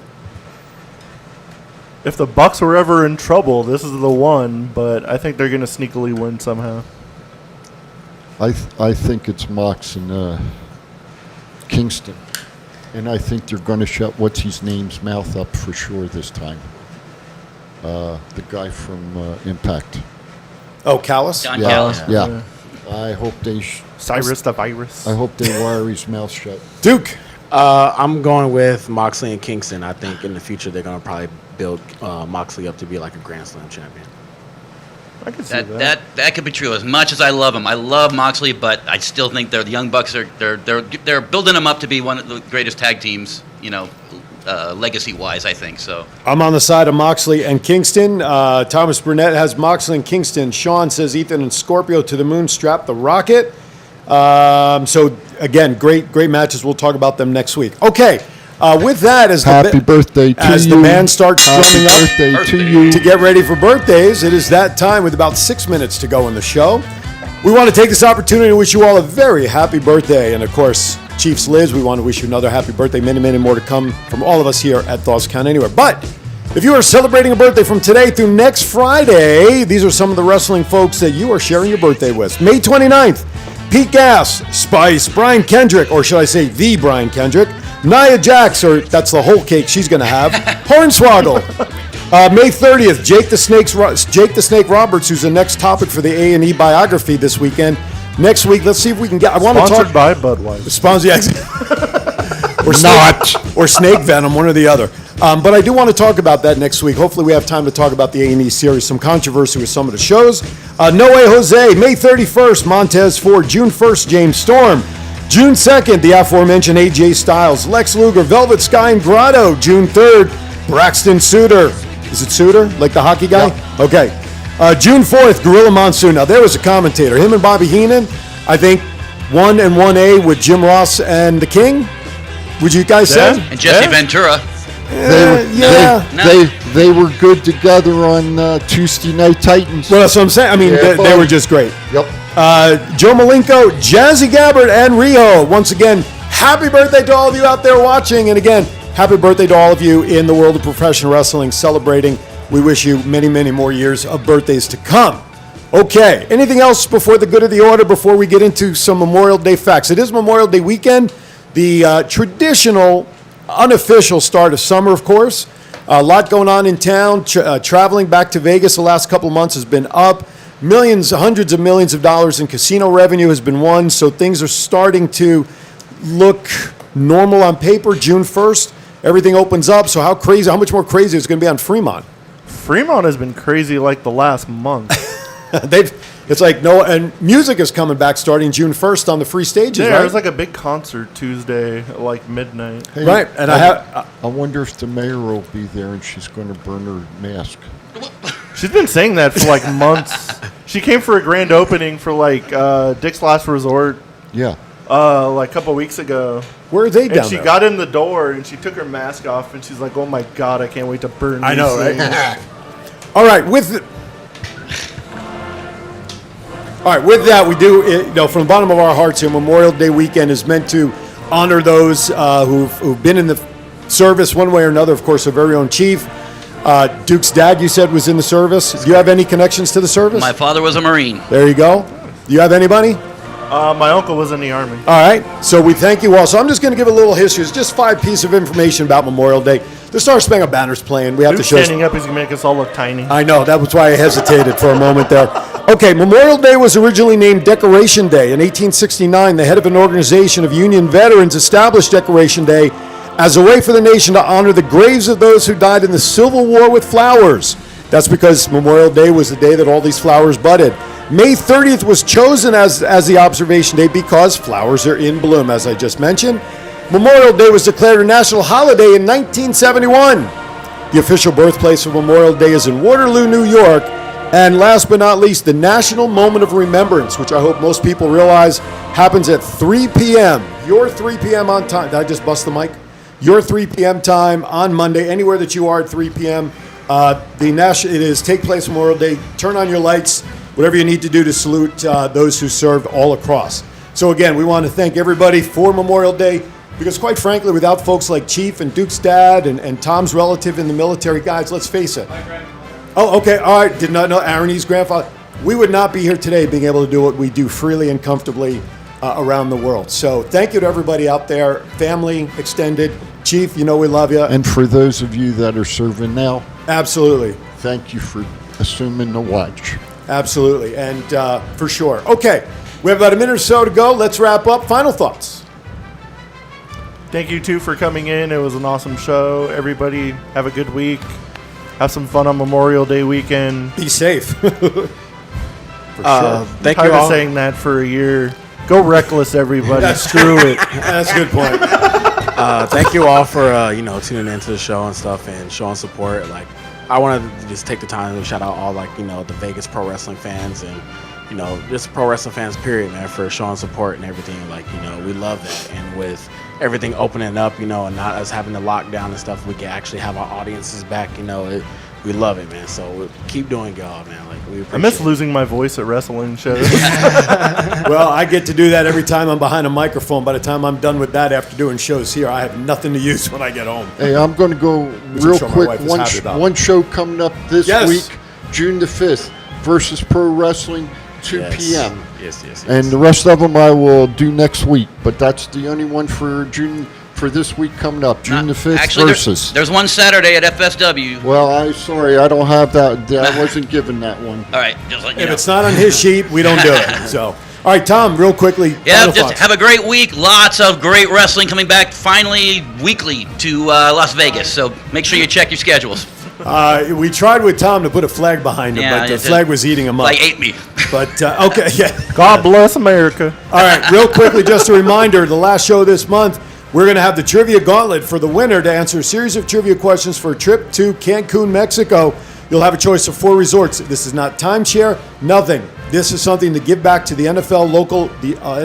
If the Bucks were ever in trouble, this is the one, but I think they're going to sneakily win somehow. I think it's Mox and Kingston. And I think they're going to shut what's-his-name's mouth up for sure this time. The guy from Impact. Oh, Callis. Don Yeah, Callis. yeah. I hope they Cyrus the Virus. I hope they wire his mouth shut. Duke. I'm going with Moxley and Kingston. I think in the future they're going to probably build Moxley up to be like a Grand Slam champion. I can see that. That could be true. As much as I love him, I love Moxley, but I still think the Young Bucks they're building him up to be one of the greatest tag teams, legacy wise. I think so. I'm on the side of Moxley and Kingston. Thomas Burnett has Moxley and Kingston. Sean says Ethan and Scorpio to the moon, strap the rocket. So again, great matches. We'll talk about them next week. Okay. With that, Happy birthday to as you. the band starts drumming up Happy birthday to you. to get ready for birthdays, it is that time with about 6 minutes to go in the show. We want to take this opportunity to wish you all a very happy birthday. And of course, Chiefs Liz, we want to wish you another happy birthday. Many, many more to come from all of us here at Thoughts Count Anywhere. But if you are celebrating a birthday from today through next Friday, these are some of the wrestling folks that you are sharing your birthday with. May 29th, Pete Gas, Spice, Brian Kendrick, or should I say the Brian Kendrick, Nia Jax, or that's the whole cake she's going to have, Hornswoggle. May 30th, Jake the Snake Roberts, who's the next topic for the A&E biography this weekend. Next week, let's see if we can get. I want to Sponsored talk by Budweiser. Sponsored, or snake, or snake venom, one or the other. But I do want to talk about that next week. Hopefully, we have time to talk about the A&E series, some controversy with some of the shows. No Way Jose, May 31st, Montez Ford. June 1st, James Storm. June 2nd, the aforementioned AJ Styles, Lex Luger, Velvet Sky, and Grotto. June 3rd, Braxton Suter. Is it Suter, like the hockey guy? Yep. Okay. June 4th, Gorilla Monsoon. Now, there was a commentator. Him and Bobby Heenan, I think 1 and 1A with Jim Ross and the King. Would you guys say? And Jesse Ventura. They were good together on Tuesday Night Titans. Well, that's what I'm saying. I mean, Yeah, they were just great. Yep. Joe Malenko, Jazzy Gabbard, and Rio. Once again, happy birthday to all of you out there watching. And again, happy birthday to all of you in the world of professional wrestling celebrating. We wish you many, many more years of birthdays to come. Okay, anything else before the good of the order, before we get into some Memorial Day facts? It is Memorial Day weekend, the traditional, unofficial start of summer, of course. A lot going on in town. Traveling back to Vegas the last couple of months has been up. Millions, hundreds of millions of dollars in casino revenue has been won, so things are starting to look normal on paper. June 1st, everything opens up. So how much more crazy is it going to be on Fremont? Fremont has been crazy like the last month. It's like and music is coming back starting June 1st on the free stages, Yeah, right? there's like a big concert Tuesday at like midnight. Hey, Right, and I wonder if the mayor will be there and she's going to burn her mask. She's been saying that for like months. She came for a grand opening for like Dick's Last Resort Yeah. like a couple weeks ago. Where are they down And she there? got in the door and she took her mask off and she's like, "Oh my god, I can't wait to burn." I these know, right? things." All right, with that, we do, from the bottom of our hearts here, Memorial Day weekend is meant to honor those who've been in the service one way or another. Of course, our very own chief. Duke's dad, you said, was in the service. Do you have any connections to the service? My father was a Marine. There you go. Do you have anybody? My uncle was in the army. All right, so we thank you all. So I'm just going to give a little history. It's just 5 pieces of information about Memorial Day. The Star Spangled Banner's playing. We have Dude's to show. standing up, he's gonna make us all look tiny. I know, that was why I hesitated for a moment there. Okay, Memorial Day was originally named Decoration Day. In 1869, the head of an organization of Union veterans established Decoration Day as a way for the nation to honor the graves of those who died in the Civil War with flowers. That's because Memorial Day was the day that all these flowers budded. May 30th was chosen as the observation day because flowers are in bloom, as I just mentioned. Memorial Day was declared a national holiday in 1971. The official birthplace of Memorial Day is in Waterloo, New York. And last but not least, the National Moment of Remembrance, which I hope most people realize happens at 3 p.m. Your 3 p.m. on time. Did I just bust the mic? Your 3 p.m. time on Monday, anywhere that you are at 3 p.m. Take place Memorial Day. Turn on your lights, whatever you need to do to salute those who served all across. So again, we want to thank everybody for Memorial Day. Because quite frankly, without folks like Chief and Duke's dad and Tom's relative in the military, guys, let's face it. Oh, okay, all right, did not know Aaron E's grandfather. We would not be here today being able to do what we do freely and comfortably around the world. So thank you to everybody out there, family, extended. Chief, you know we love you. And for those of you that are serving now, absolutely. Thank you for assuming the watch. Absolutely, and for sure. Okay, we have about a minute or so to go. Let's wrap up. Final thoughts. Thank you, too, for coming in. It was an awesome show. Everybody, have a good week. Have some fun on Memorial Day weekend. Be safe. For sure. Thank Tired you of all. saying that for a year. Go reckless, everybody. Screw it. That's a good point. Thank you all for tuning into the show and stuff and showing support. Like, I wanted to just take the time to shout out all the Vegas pro wrestling fans and just pro wrestling fans period, man, for showing support and everything. We love that. And with everything opening up, and not us having to lock down and stuff, we can actually have our audiences back. We love it, man. So keep doing y'all, man. We appreciate I miss it. losing my voice at wrestling shows. Well, I get to do that every time I'm behind a microphone. By the time I'm done with that after doing shows here, I have nothing to use when I get home. Hey, I'm going to go I'm real sure my quick. wife is happy about. One show coming up this Yes. week, June the 5th, versus Pro Wrestling, 2 Yes. p.m. Yes. And the rest of them I will do next week. But that's the only one for June, for this week coming up, June the 5th Actually, versus. there's one Saturday at FSW. Well, I don't have that. I wasn't given that one. All right, just like you If know. it's not on his sheet, we don't do it. So, all right, Tom, real quickly. Yeah, final just thoughts. have a great week. Lots of great wrestling coming back finally weekly to Las Vegas. So make sure you check your schedules. We tried with Tom to put a flag behind him, Yeah, but the it did. flag was eating him up. Like ate me. But okay, yeah. God bless America. All right, real quickly, just a reminder: the last show this month, we're going to have the trivia gauntlet for the winner to answer a series of trivia questions for a trip to Cancun, Mexico. You'll have a choice of 4 resorts. This is not timeshare, nothing. This is something to give back to the NFL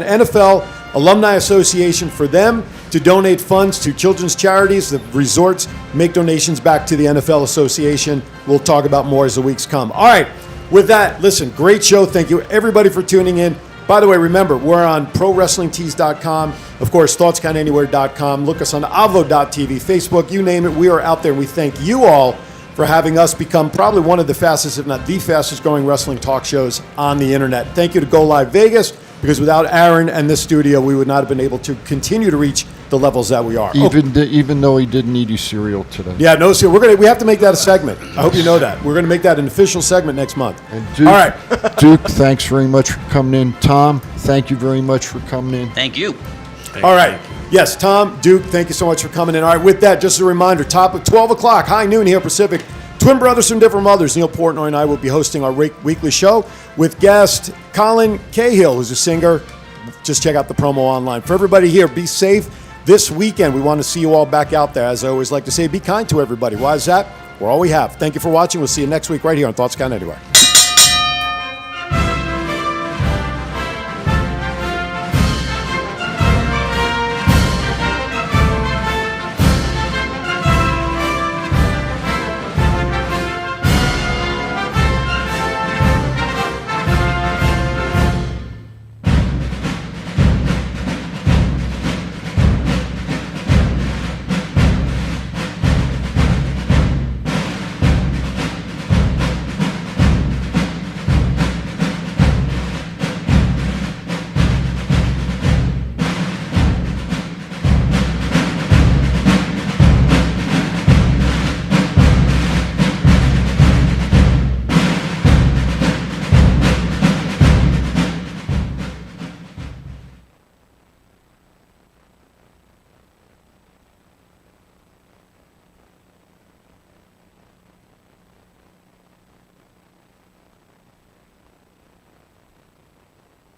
NFL Alumni Association for them to donate funds to children's charities. The resorts make donations back to the NFL Association. We'll talk about more as the weeks come. All right, with that, listen, great show. Thank you, everybody, for tuning in. By the way, remember, we're on ProWrestlingTees.com. Of course, ThoughtsCountAnywhere.com. Look us on Avo.tv, Facebook, you name it. We are out there, and we thank you all for having us become probably one of the fastest, if not the fastest growing wrestling talk shows on the internet. Thank you to Go Live Vegas because without Aaron and this studio, we would not have been able to continue to reach the levels that we are. Even though he didn't eat his cereal today. Yeah, no, so we have to make that a segment. I hope you know that. We're gonna make that an official segment next month. And Duke, All right. Duke, thanks very much for coming in. Tom, thank you very much for coming in. Thank you. All right. Yes, Tom, Duke, thank you so much for coming in. All right, with that, just a reminder, top of 12 o'clock, high noon here Pacific, twin brothers from different mothers, Neil Portnoy and I will be hosting our weekly show with guest Colin Cahill, who's a singer. Just check out the promo online. For everybody here, be safe this weekend. We want to see you all back out there. As I always like to say, be kind to everybody. Why is that? We're all we have. Thank you for watching. We'll see you next week right here on Thoughts Count Anywhere.